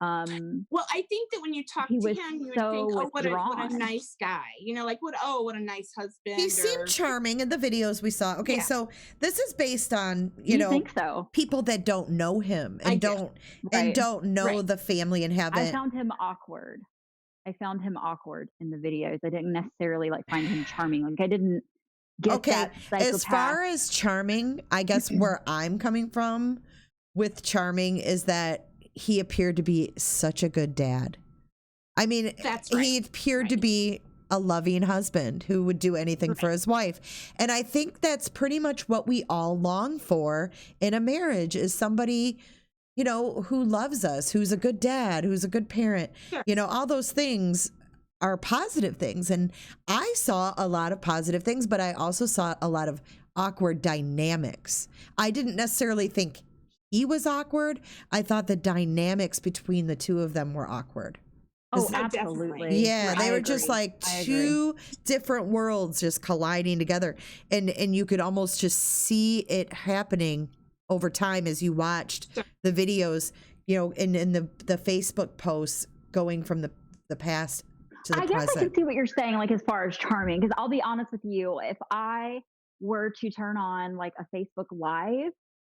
Well, I think that when you talk He to was him, you would think, so oh, what a withdrawn. nice guy, like what a nice He husband, seemed or charming in the videos we saw. Okay, yeah, so this is based on, You think so? people that don't know him I and do. and Right. don't know Right. the family and I haven't. found him awkward. I found him awkward in the videos. I didn't necessarily like find him charming. Like I didn't get Okay, that as psychopath. far as charming, I guess where I'm coming from with charming is that he appeared to be such a good dad. I mean, That's he right. appeared to Right. be a loving husband who would do anything for Right. his wife. And I think that's pretty much what we all long for in a marriage, is somebody, who loves us, who's a good dad, who's a good parent. Sure. All those things are positive things. And I saw a lot of positive things, but I also saw a lot of awkward dynamics. I didn't necessarily think he was awkward. I thought the dynamics between the two of them were awkward. Oh, Oh, definitely. absolutely. Yeah, they I were just agree. like I agree. two different worlds just colliding together. And you could almost just see it happening over time as you watched Sure. the videos, in the Facebook posts going from the past to the I guess I present. can see what you're saying, like as far as charming. Because I'll be honest with you, if I were to turn on like a Facebook Live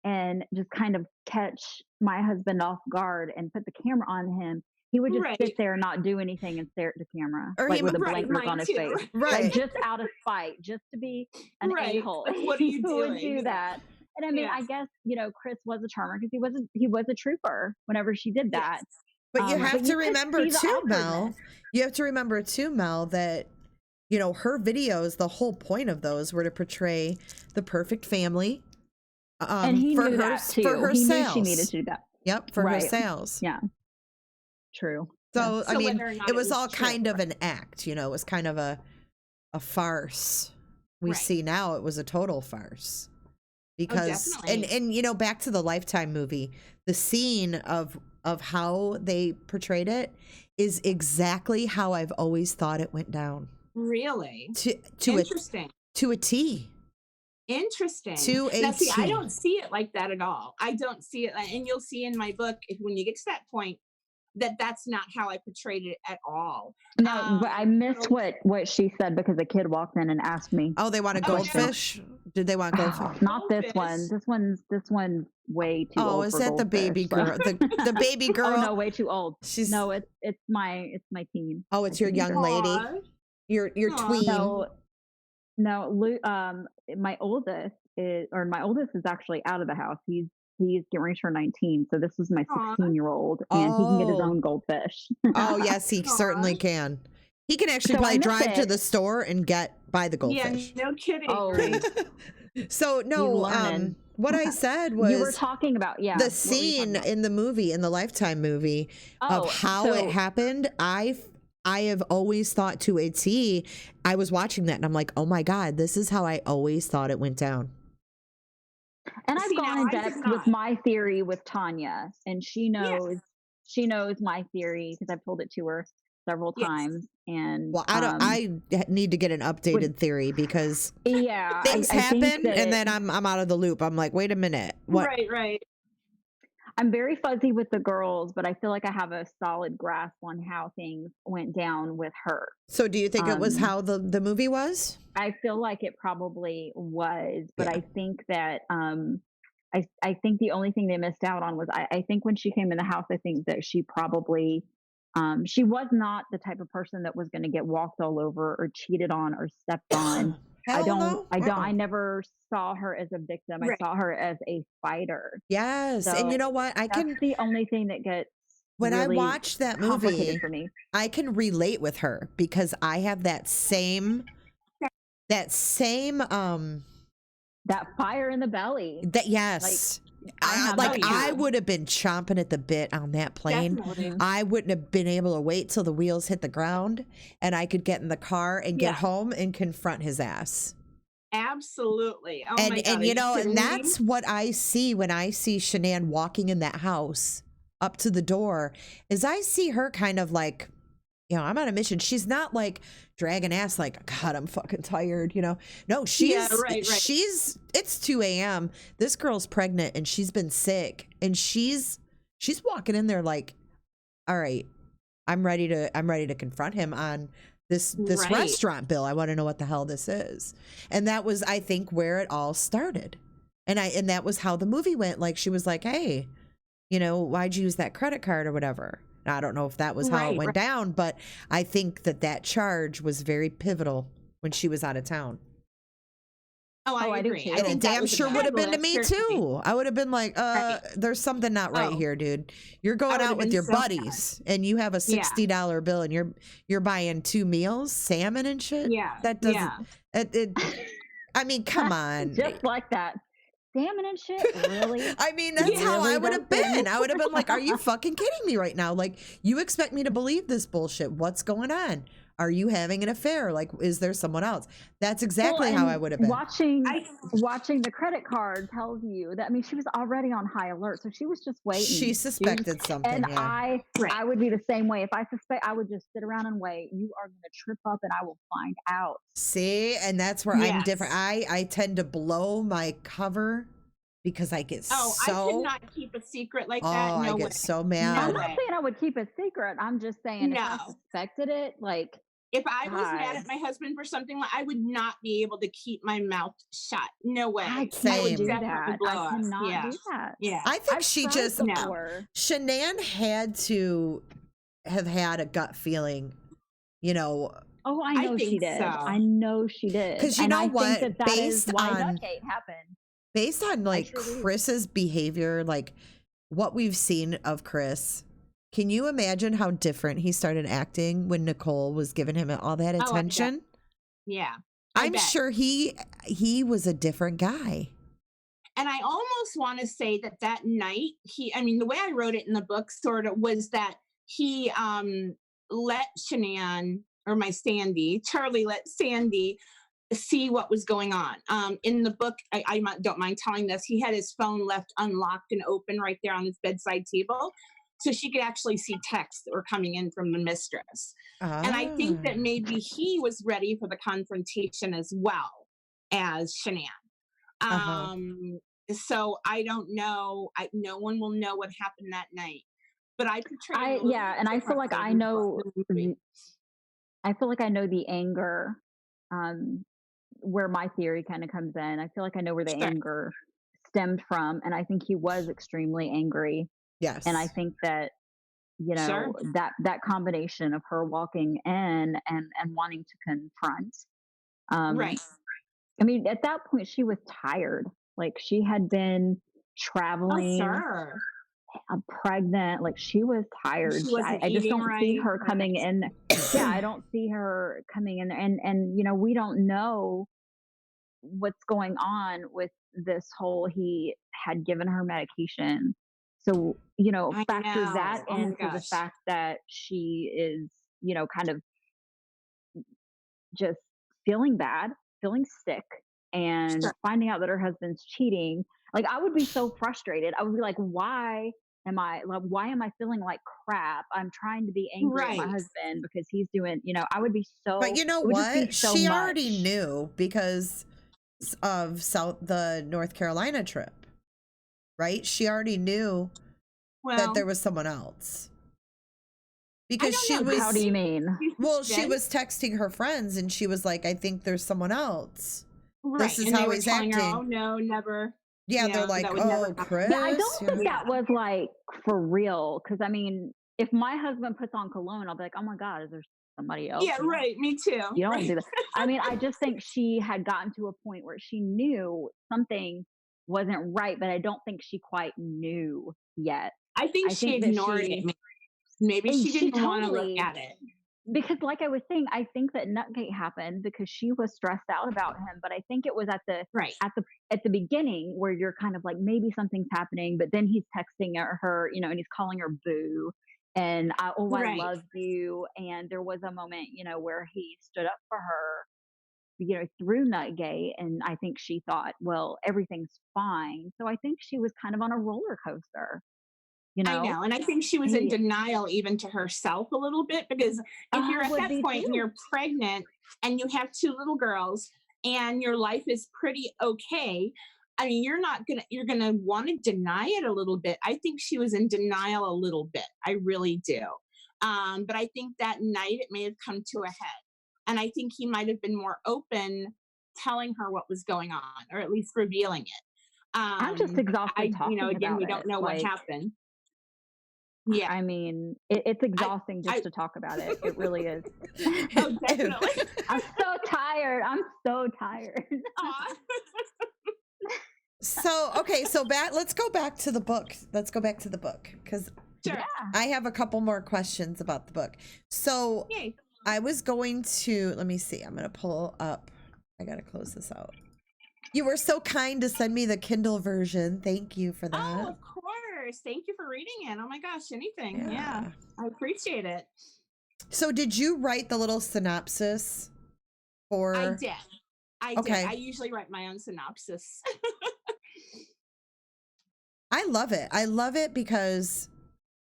and just kind of catch my husband off guard and put the camera on him, he would just sit Right. there and not do anything and stare at the camera, Or like he with a Right. blank look Mine on his too. face, like Right. just out of spite, just to be an Right. a-hole. Like, what are you He would doing? do that. And I mean, I Yes. guess Chris was a charmer because he was a trooper whenever she did that. Yes. But you But have to you could remember see the too, Mel. awkwardness. You have to remember too, Mel, that her videos, the whole point of those were to portray the perfect family. And he for knew her that too. for her He knew sales. she needed to do that. Yep, for her Right. sales. Yeah. True. Yeah. So I So mean, whether or not it was all true. kind of an act. It was kind of a farce. We Right. see now it was a total farce. Because definitely. and back to the Lifetime movie, the scene of how they portrayed it is exactly how I've always thought it went down. Really To interesting. a T. Interesting. To a Now, see, I T. don't see it like that at all. I don't see it, and you'll see in my book when you get to that point. that's not how I portrayed it at all. No, but I missed So what she said because a kid walked in and asked me Oh, they want a a oh question. no, goldfish? Did they want Oh, goldfish? not this one. goldfish. This one's way too Oh, old is for that the baby goldfish. So. girl? The baby Oh no, girl? way too old. She's No, it's my teen. oh, My it's your teen young girl. lady. Aw, Your aw. tween. No, my oldest is actually out of the house. He's getting ready to turn 19. So this is my Aw, 16-year-old, and he can get his Oh. own goldfish. Oh, yes, he aw. certainly can. He can actually So I probably miss drive to it. the store and buy the Yeah, goldfish. no kidding, Oh, right? So he's no, learning. what I said You were was talking about, yeah. the What were you talking scene about? in the movie, in the Lifetime movie, of Oh, how it so happened. I have always thought to a T. I was watching that and I'm like, oh my God, this is how I always thought it went down. and I've See, gone now in I did depth with not. my theory with Tanya, and Yeah, she knows my theory because I've told it to her several yes. times. And Well, I need to get an updated with theory because yeah, things I think happen that and then I'm out of the loop. I'm like, wait a minute, what? Right, right. I'm very fuzzy with the girls, but I feel like I have a solid grasp on how things went down with her. So do you think it was Um, how the movie was? I feel like it probably was, but Yeah. I think that I think the only thing they missed out on was I think when she came in the house, I think that she probably she was not the type of person that was going to get walked all over or cheated on or stepped on. Hell no. I never saw her as a victim. I Right. saw her as a fighter. Yes. And you So know what? that's the only thing that gets When I really watched that complicated movie, for me. I can relate with her because I have that same That fire in the belly. that yes. I have Like that I too. would have been chomping at the bit on that plane. Definitely. I wouldn't have been able to wait till the wheels hit the ground and I could get in the car and get Yeah, home and confront his ass. absolutely. Oh my God, And are you you know, kidding and me? that's what I see when I see Shanann walking in that house up to the door, is I see her kind of like, you know, I'm on a mission. She's not like dragging ass like, God, I'm fucking tired, you know. No, Yeah, she's right, right. it's 2 a.m. This girl's pregnant and she's been sick and she's walking in there like, all right, I'm ready to confront him on this Right. restaurant bill. I want to know what the hell this is. And that was, I think, where it all started. And that was how the movie went. Like she was like, hey, you know, why'd you use that credit card or whatever? Now, I don't know if that was how it Right, went right. down, but I think that charge was very pivotal when she was out of town. Oh, Oh, I I do agree. too. I And it think that damn was a sure would have been to me catalyst, certainly. too. I would have been like, Right. there's something not right Oh, here, dude. You're I going would have out with been your so mad. buddies and you have a Yeah, $60 bill and you're buying 2 meals, salmon and shit. yeah, That doesn't yeah. it I mean, come on. Just like that. Salmon and shit? Really? I mean, that's how I Really, would have Dustin? been. I would have been like, are you fucking kidding me right now? Like, you expect me to believe this bullshit. What's going on? Are you having an affair? Like, is there someone else? That's Well, exactly how I and would have been. watching the credit card tells you that, I mean, she was already on high alert, so she was just She waiting. She was suspected something, and yeah. Right. I would be the same way. If I suspect, I would just sit around and wait. You are going to trip up and I will find out. See, and that's where I'm different. Yes. I tend to blow my cover because I get Oh, I could so not keep a secret like oh, that. I No way. get so I'm No mad. not way. saying I would keep a secret. I'm just saying if I No. suspected it, like, If I was mad God, at my husband for something, like I would not be able to keep my mouth shut. No I way. I would can't Same. do definitely that. blow I up. cannot Yeah. do that. Yeah. I think I've she tried just No. before. Shanann had to have had a gut feeling, you know, Oh, I I know she think did. I so. know she did. because you And know I think what? that is why Duckgate happened. Based on I like sure do. Chris's behavior, like what we've seen of Chris, can you imagine how different he started acting when Nicole was giving him all that Oh, I bet. attention? Yeah. I I'm bet. sure he was a different guy. And I almost want to say that night, I mean, the way I wrote it in the book sort of was that he let Shanann, or my Sandy, Charlie let Sandy see what was going on. In the book, I don't mind telling this, he had his phone left unlocked and open right there on his bedside table. So she could actually see texts that were coming in from the mistress. And I think that Ah. maybe he was ready for the confrontation as well as Shanann. Uh-huh. So I don't know. No one will know what happened that night. but I portray it a little Yeah, and bit I feel like differently I in the book, know in the movie. I feel like I know the anger, um, where my theory kinda comes in. I feel like I know where the Sure, anger stemmed from, and I think he was extremely angry, and I Yes. think that, sure. that combination of her walking in and wanting to confront, um, Right. I mean, at that point, she was tired. Like, she had been Oh, traveling, sure. pregnant, like, she was tired. She wasn't I just eating don't see right. her coming Right. in. Yeah, I don't see her coming in there, and, we don't know what's going on with this whole he had given her medication. So, I factor that know. Oh my into the gosh. fact that she is, kind of just feeling bad, feeling sick, and Sure. finding out that her husband's cheating. Like, I would be so frustrated. I would be like, why am I feeling like crap? I'm trying to be angry at my Right. husband because he's doing, I would be But so, you know it would just be what? so She already much. knew because of the North Carolina trip, right? She already knew that there Well, was someone else I because don't know. Did How do you she? mean? she Did? was texting her friends and she was like, I think there's someone else. This Right. is And they how were he's telling her, oh, acting. no, never. Yeah, they're Yeah, like, that would never oh, happen. Yeah, I Chris, don't you think know? Yeah. that was like for real. Cause I mean, if my husband puts on cologne, I'll be like, oh my God, is there somebody else? Yeah, right. Me too. You don't Right. do that. I mean, I just think she had gotten to a point where she knew something wasn't right, but I don't think she quite knew yet. I think I she think that ignored it. Maybe and she she didn't want to look totally, at it. because like I was saying, I think that Nutgate happened because she was stressed out about him. But I think it was Right. at the beginning where you're kind of like maybe something's happening, but then he's texting her, and he's calling her boo, and I Right. love you. And there was a moment, where he stood up for her, through Nutgate, and I think she thought, well, everything's fine. So I think she was kind of on a roller coaster. You I know, know. And I think she was in he denial even to herself a little bit because if you're at would that be point and too. you're pregnant and you have two little girls and your life is pretty okay, I mean, you're gonna want to deny it a little bit. I think she was in denial a little bit. I really do. But I think that night it may have come to a head. And I think he might have been more open telling her what was going on, or at least revealing it. I'm just exhausted talking Again, about we it. don't know what Like, happened. Yeah. I mean, it's I exhausting just I to talk about it. It really is. oh, definitely. I'm so tired. I'm so tired. Aw. So, okay, so let's go back to the book. Let's go back to the book because Sure. Yeah. I have a couple more questions about the book. So, Yay. I was going to, let me see, I'm going to pull up. I got to close this out. You were so kind to send me the Kindle version. Thank you for Oh, that. of course. Thank you for reading it. Oh my gosh, anything. Yeah. Yeah. I appreciate it. So, did you write the little synopsis I for? did. I did. Okay. I usually write my own synopsis. I love it. I love it because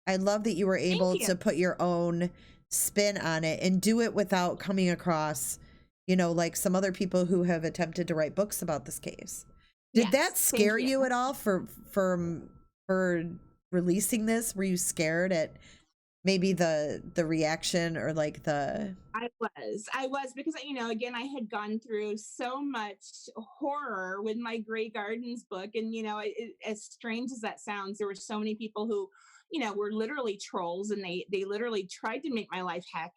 I love that you were Thank able you. to put your own spin on it and do it without coming across, like some other people who have attempted to write books about this case. Did Yes. that Thank scare you. you at all for releasing this? Were you scared at maybe the reaction or like the? I was because again, I had gone through so much horror with my Grey Gardens book, and as strange as that sounds, there were so many people who, were literally trolls, and they literally tried to make my life heck.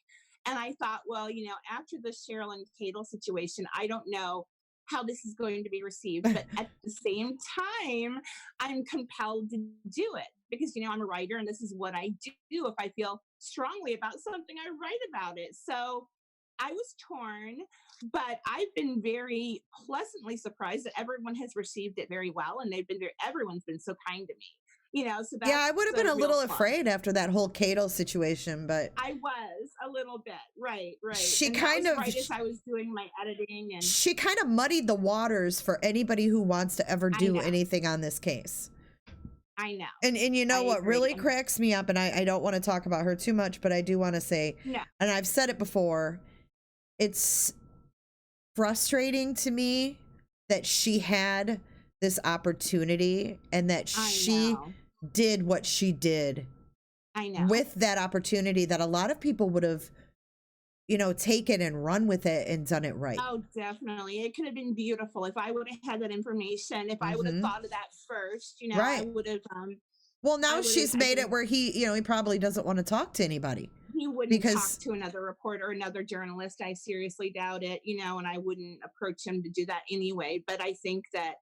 And I thought, well, after the Cheryl and Cadel situation, I don't know how this is going to be received, but at the same time, I'm compelled to do it because I'm a writer and this is what I do. If I feel strongly about something, I write about it. So I was torn, but I've been very pleasantly surprised that everyone has received it very well, and everyone's been so kind to me. So Yeah, I that's would have been a a real little plus. afraid after that whole Cato situation, but I was a little bit, right. she And kind that of was right as I was doing my editing, and she kind of muddied the waters for anybody who wants to ever I do know, anything on this case. I know, And you know I what agree. really And cracks me up, and I don't want to talk about her too much, but I do want to say, no, and I've said it before, it's frustrating to me that she had this opportunity and that I she know. did what she did I know. with that opportunity that a lot of people would have, you know, taken and run with it and done it right. Oh, definitely. It could have been beautiful if I would have had that information. If I would have thought of that first, you know, I Right. would have. Well, now I would she's have. made it where he, you know, he probably doesn't want to talk to anybody. He wouldn't Because- talk to another reporter, another journalist. I seriously doubt it, you know, and I wouldn't approach him to do that anyway. But I think that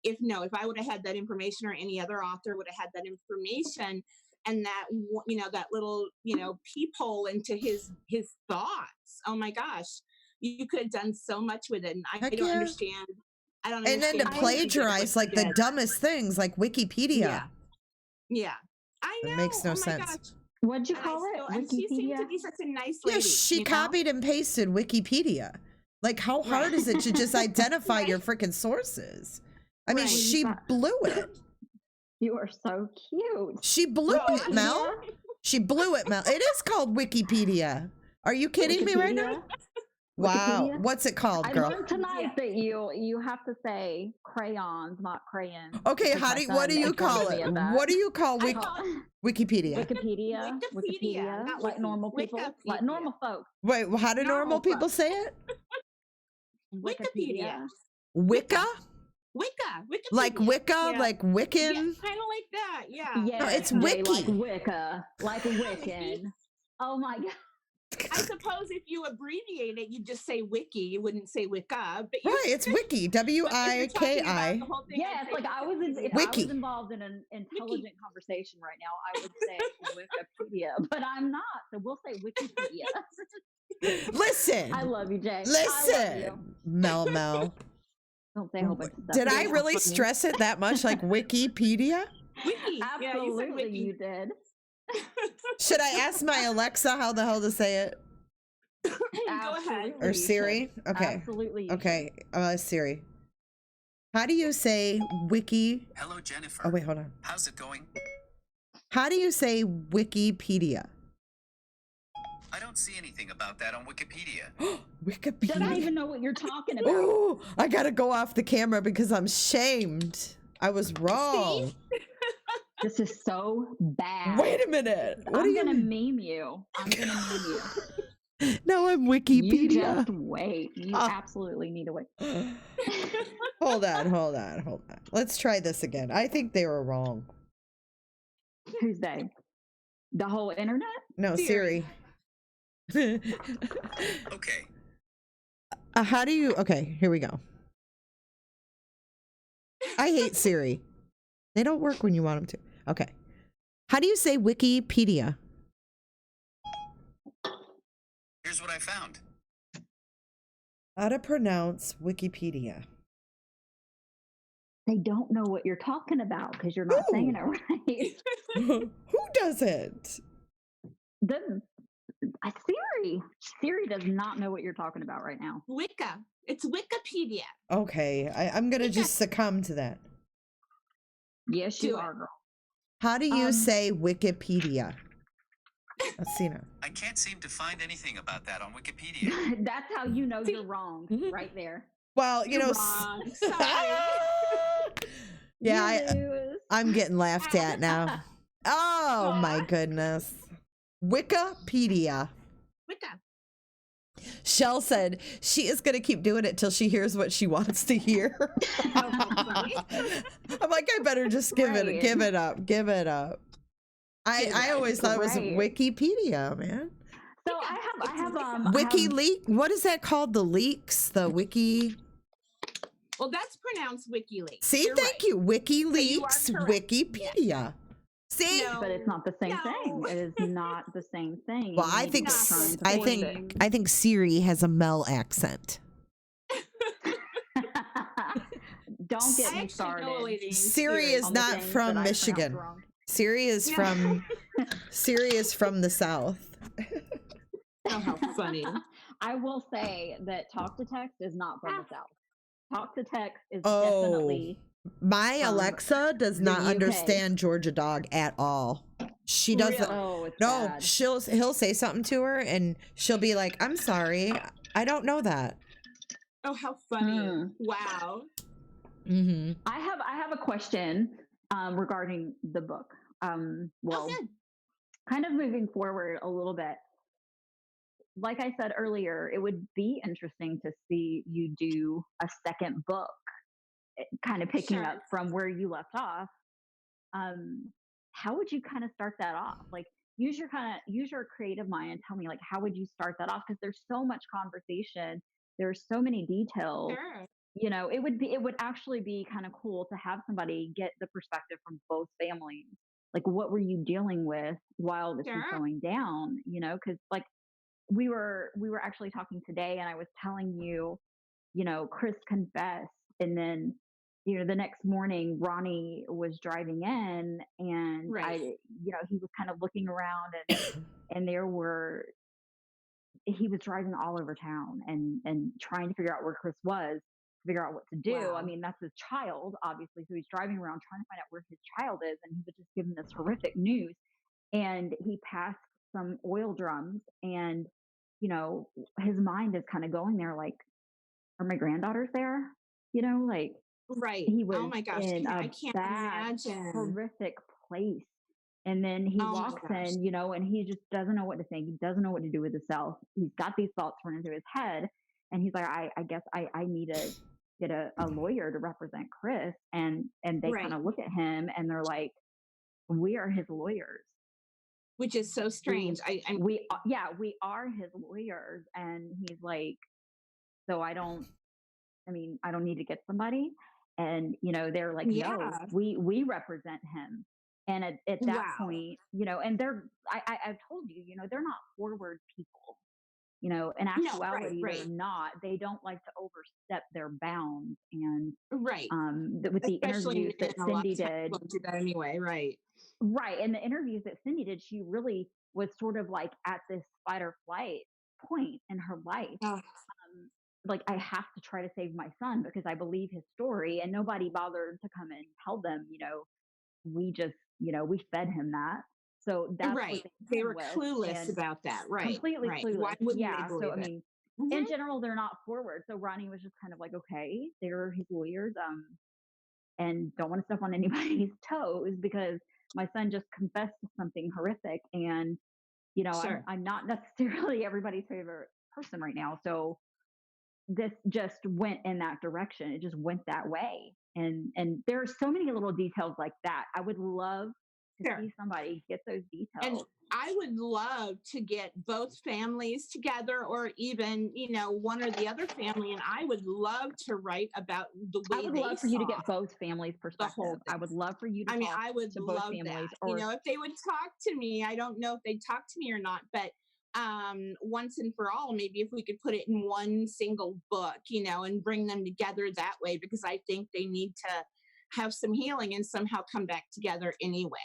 if I would have had that information, or any other author would have had that information, and that, you know, that little, you know, peephole into his thoughts. Oh my gosh, you could have done so much with it, and I Heck don't yeah. understand. I don't. And then to understand why he did plagiarize what like he the did. dumbest things, like Wikipedia. Yeah. Yeah, I know. It makes no oh my sense. gosh. What'd you And call it? and she seemed to Wikipedia? be such a nice Yeah, lady. she you know? copied and pasted Wikipedia. Like, how hard is it to just identify your freaking sources? I mean, Right. she blew it. You are so cute. She blew Well, it, Mel. She blew it, Mel. It is called Wikipedia. Are you kidding me right now? Wikipedia? Wow. Wikipedia? What's it called, I girl? learned tonight that you have to say crayons, not crayons. Okay, because my what do son you call informed me it? of that. What do you call I call Wikipedia? Wikipedia, not like Wiki. normal people, like Wikipedia. normal folks. Wait, how do normal Normal people folks. say it? Wikipedia. Wicca? Wikipedia. Like Wicca? Yeah. Like Yeah, Wiccan? kind of like that. Yeah. Yeah, No, it's Jay, Wiki. like Wicca, like Wiccan. Oh my god! I suppose if you abbreviate it, you just say wiki. You wouldn't say Wicca. But you Right, it's Wiki. but if you're talking about W-I-K-I. the whole thing, Yeah, I'd it's say like I was Wiki. involved in an intelligent conversation right now. I would say Wikipedia, but I'm not. So we'll say Wikipedia. Listen. I love you, Jay. I love Listen. you. Mel. Don't say a whole bunch of stuff. Did I You're really funny. stress it that much? Like Wikipedia? Wiki. Yeah, you said Absolutely, wiki. you did. Should I ask my Alexa how the hell to say it? Go ahead. Or You Siri? should. Okay. Absolutely. you Okay. Siri. How do you say wiki? Hello, Jennifer. Oh, wait, hold on. How's it going? How do you say Wikipedia? I don't see anything about that on Wikipedia. should. Doesn't Wikipedia. even know what you're talking about. Ooh, I gotta go off the camera because I'm shamed. I was wrong. This is so bad. Wait a minute. What I'm do you gonna mean? meme you. I'm gonna meme you. Now I'm You Wikipedia. just wait. You Ah. absolutely need to wait. Hold on. Let's try this again. I think they were wrong. Who's they? The whole internet? No, Siri. Siri. Okay. How do you? Okay, here we go. I hate Siri. They don't work when you want them to. Okay. How do you say Wikipedia? Here's what I found. How to pronounce Wikipedia? They don't know what you're talking about because you're not saying it right. Who doesn't? Siri does not know what you're talking about right now. Wicca. It's Wikipedia. Okay, I'm gonna just succumb to that. Yes, Do you it. are, girl. How do you Um, say Wikipedia? Let's see now. I can't seem to find anything about that on Wikipedia. That's how you know you're wrong, right there. Well, you You're know. wrong. Sorry. Yeah, You lose. I'm getting laughed at now. Oh my goodness. Wikipedia. Wicca. Shell said she is going to keep doing it till she hears what she wants to hear. I'm like, I better just give it up. I always thought it was Right. Wikipedia, man. So I have WikiLeaks. What is that called? The leaks? The wiki? Well, that's pronounced WikiLeaks. See, You're thank right. you. WikiLeaks, correct. Wikipedia. See? No. but it's not the same thing. No. It is not the same thing. Well, You I need to think quit trying to I force think I think Siri has a Mel accent. it. Don't get I me actually started. know a lady. Siri is on the not things that from I pronounce Michigan. wrong. Siri is Yeah. from Siri is from the South. Oh, how funny. I will say that Talk to Text is not from the South. Talk to Text is Oh. definitely My From Alexa does the not UK. understand Georgia Dog at all. She doesn't. Really? oh, it's No, bad. he'll say something to her and she'll be like, "I'm sorry, I don't know that." Oh, how funny. Mm. Wow. Mm-hmm. I have a question regarding the book. Oh, Well, good. kind of moving forward a little bit, like I said earlier, it would be interesting to see you do a second book, kind of picking Sure. up from where you left off. um, how would you kind of start that off? Like, use your creative mind and tell me, like, how would you start that off? Because there's so much conversation, there's so many details. Sure. It would actually be kind of cool to have somebody get the perspective from both families. Like, what were you dealing with while this was Sure. going down? Because like we were actually talking today, and I was telling you, Chris confessed. And then, the next morning, Ronnie was driving in, and Right. he was kind of looking around, and he was driving all over town, and trying to figure out where Chris was, to figure out what to do. I Wow. mean, that's his child, obviously. So he's driving around trying to find out where his child is. And he was just given this horrific news. And he passed some oil drums, and, his mind is kind of going there, like, are my granddaughters there? Like, Right. he Oh was my gosh. in I a can't bad, imagine. horrific place. And then he Oh my walks gosh. in, and he just doesn't know what to think. He doesn't know what to do with himself. He's got these thoughts running through his head. And he's like, I guess I need to get a lawyer to represent Chris. And they kind Right. of look at him, and they're like, we are his lawyers. Which is so strange. We are his lawyers. And he's like, so I don't need to get somebody. And, they're like, no, Yeah. we represent him. And at that Wow. point, and I've told you, they're not forward people. In No, right, actuality, they're right, not. They don't like to overstep their bounds. And right. with the Especially interviews men, that a lot Cindy of times did, won't do that anyway. Right. right, and the interviews that Cindy did, she really was sort of like at this fight or flight point in her life. Oh, Like, I have to try to save my son because I believe his story, and nobody bothered to come and tell them, we just, we fed him that. So that's what right. they They came were with. clueless And about that. Right. completely Right. Why clueless. wouldn't they Yeah. So believe I it? mean, Hmm. in general, they're not forward. So Ronnie was just kind of like, okay, they're his lawyers, and don't want to step on anybody's toes because my son just confessed to something horrific. And Sure. I'm not necessarily everybody's favorite person right now. So this just went in that direction. It just went that way. And there are so many little details like that. I would love to Sure. see somebody get those And details. I would love to get both families together, or even, one or the other family. And I would love to write about the I way would they love for you to saw get both families' the whole perspective. I thing. would love for you to I mean, talk I would to both love that. families. Or If they would talk to me, I don't know if they'd talk to me or not, but once and for all, maybe if we could put it in one single book, and bring them together that way, because I think they need to have some healing and somehow come back together anyway.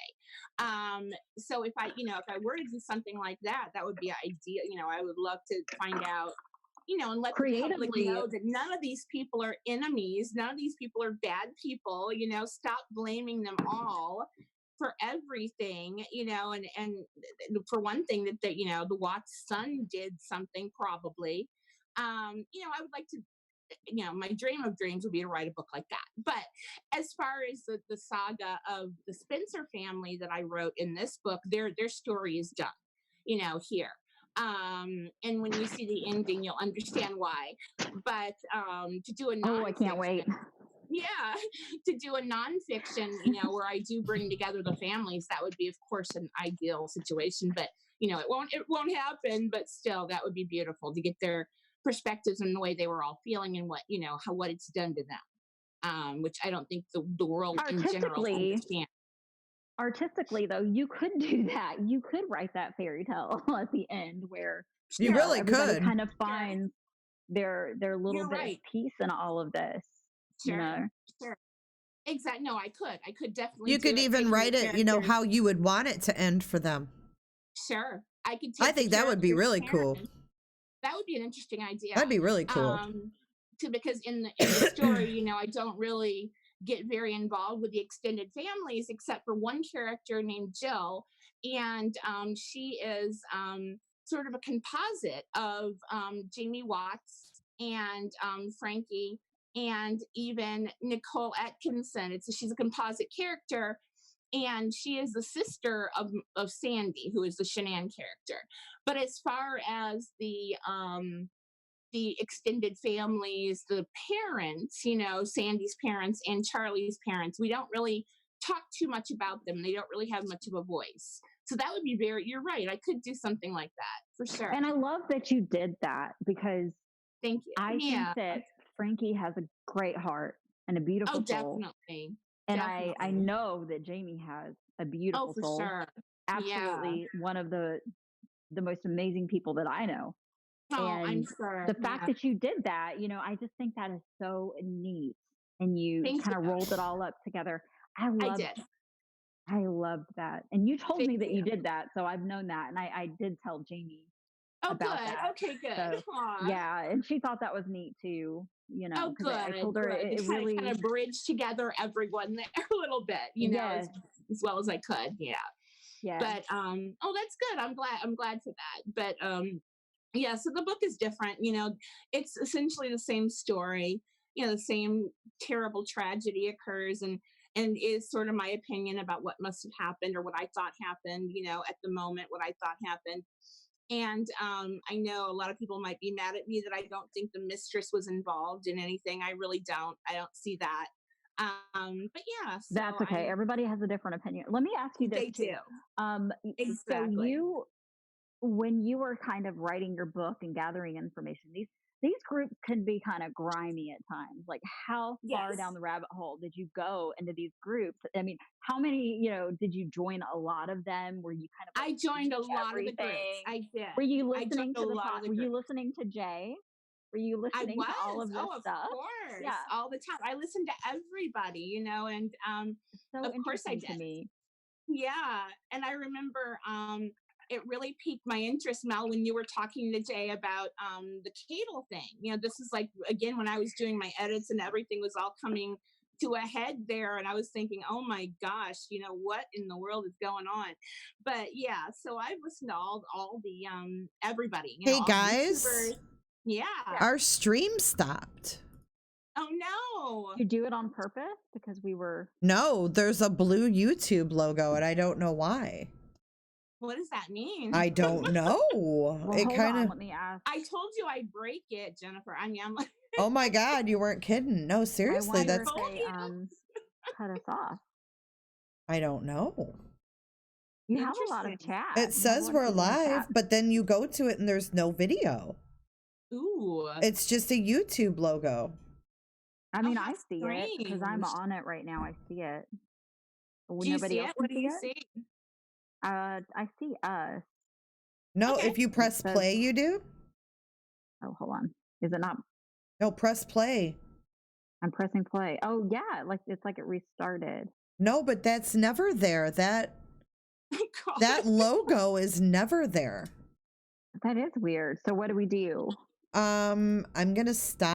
So if I were to do something like that, that would be ideal. I would love to find out, and let the public creatively, know that none of these people are enemies. None of these people are bad people. Stop blaming them all for everything. And for one thing, the Watts son did something probably. I would like to, my dream of dreams would be to write a book like that. But as far as the saga of the Spencer family that I wrote in this book, their story is done, here. And when you see the ending, you'll understand why. But to do a oh, I can't wait. nonfiction, yeah, to do a nonfiction, where I do bring together the families, that would be, of course, an ideal situation. But it won't happen. But still, that would be beautiful to get their perspectives and the way they were all feeling, and what it's done to them. Which I don't think the world in general Artistically, understands. artistically though, you could do that. You could write that fairy tale at the end where, You Sure, really everybody could. kind of sure, finds their little you're bit of right. peace in all of this, you Sure, know. sure. Exactly. No, I could definitely You do could it, even taking the write it, characters. how you would want it to end for them. Sure, I could I take the think that would be characters' really cool. parents. That would be an interesting idea. That'd be really cool. Because in the story, I don't really get very involved with the extended families, except for one character named Jill, and she is sort of a composite of Jamie Watts and Frankie, and even Nicole Atkinson. She's a composite character, and she is the sister of Sandy, who is the Shanann character. But as far as the extended families, the parents, you know, Sandy's parents and Charlie's parents, we don't really talk too much about them. They don't really have much of a voice. So that would be you're right. I could do something like that for sure. And I love that you did that because Thank you. I think that Frankie has a great heart and a beautiful soul. Definitely. And I know that Jamie has a beautiful for soul. sure. Absolutely one of the most amazing people that I know. Oh, And I'm sure. the fact that you did that, you know, I just think that is so neat. And you kind of rolled it all up together. I loved that. And you told me that you did that. So I've known that. And I did tell Jamie about good. that. Okay, good. So, yeah. And she thought that was neat too. You know, good. I told her it really kind of bridged together everyone there a little bit, you know, as well as I could. Yeah. Yeah. But that's good. I'm glad for that. But yeah, so the book is different. You know, it's essentially the same story. You know, the same terrible tragedy occurs, and is sort of my opinion about what must have happened or what I thought happened. You know, at the moment, what I thought happened. And I know a lot of people might be mad at me that I don't think the mistress was involved in anything. I really don't. I don't see that. But yeah, so that's okay. Everybody has a different opinion. Let me ask you this they too. Exactly. So when you were kind of writing your book and gathering information, these groups can be kind of grimy at times. Like, how far down the rabbit hole did you go into these groups? I mean, how many, you know, did you join? A lot of them? Were you kind of I joined a lot of the groups. I did. Were you listening to were you listening to Jay? Were you listening to all of this stuff? Of course. Yeah, all the time. I listened to everybody, you know, and so of course I did. To me. Yeah, and I remember it really piqued my interest, Mel, when you were talking to Jay about the cable thing. You know, this is like, again, when I was doing my edits and everything was all coming to a head there. And I was thinking, oh my gosh, you know, what in the world is going on? But yeah, so I've listened to all the everybody. You know, hey guys. YouTubers. Yeah. Our stream stopped. Oh no. You do it on purpose because we were. No, there's a blue YouTube logo and I don't know why. What does that mean? I don't know. Well, it kind of. Let me ask. I told you I'd break it, Jennifer. I mean, I'm like. Oh my God, you weren't kidding. No, seriously, that's. They cut us off. I don't know. You have a lot of chat. It says we're live, but then you go to it and there's no video. Ooh. It's just a YouTube logo. I mean, I see it because I'm on it right now. I see it. Do you see it? What do you see? I see us. No, if you press play, you do. Oh, hold on. Is it not? No, press play. I'm pressing play. Oh yeah, like it's like it restarted. No, but that's never there. That logo is never there. That is weird. So what do we do? I'm gonna stop.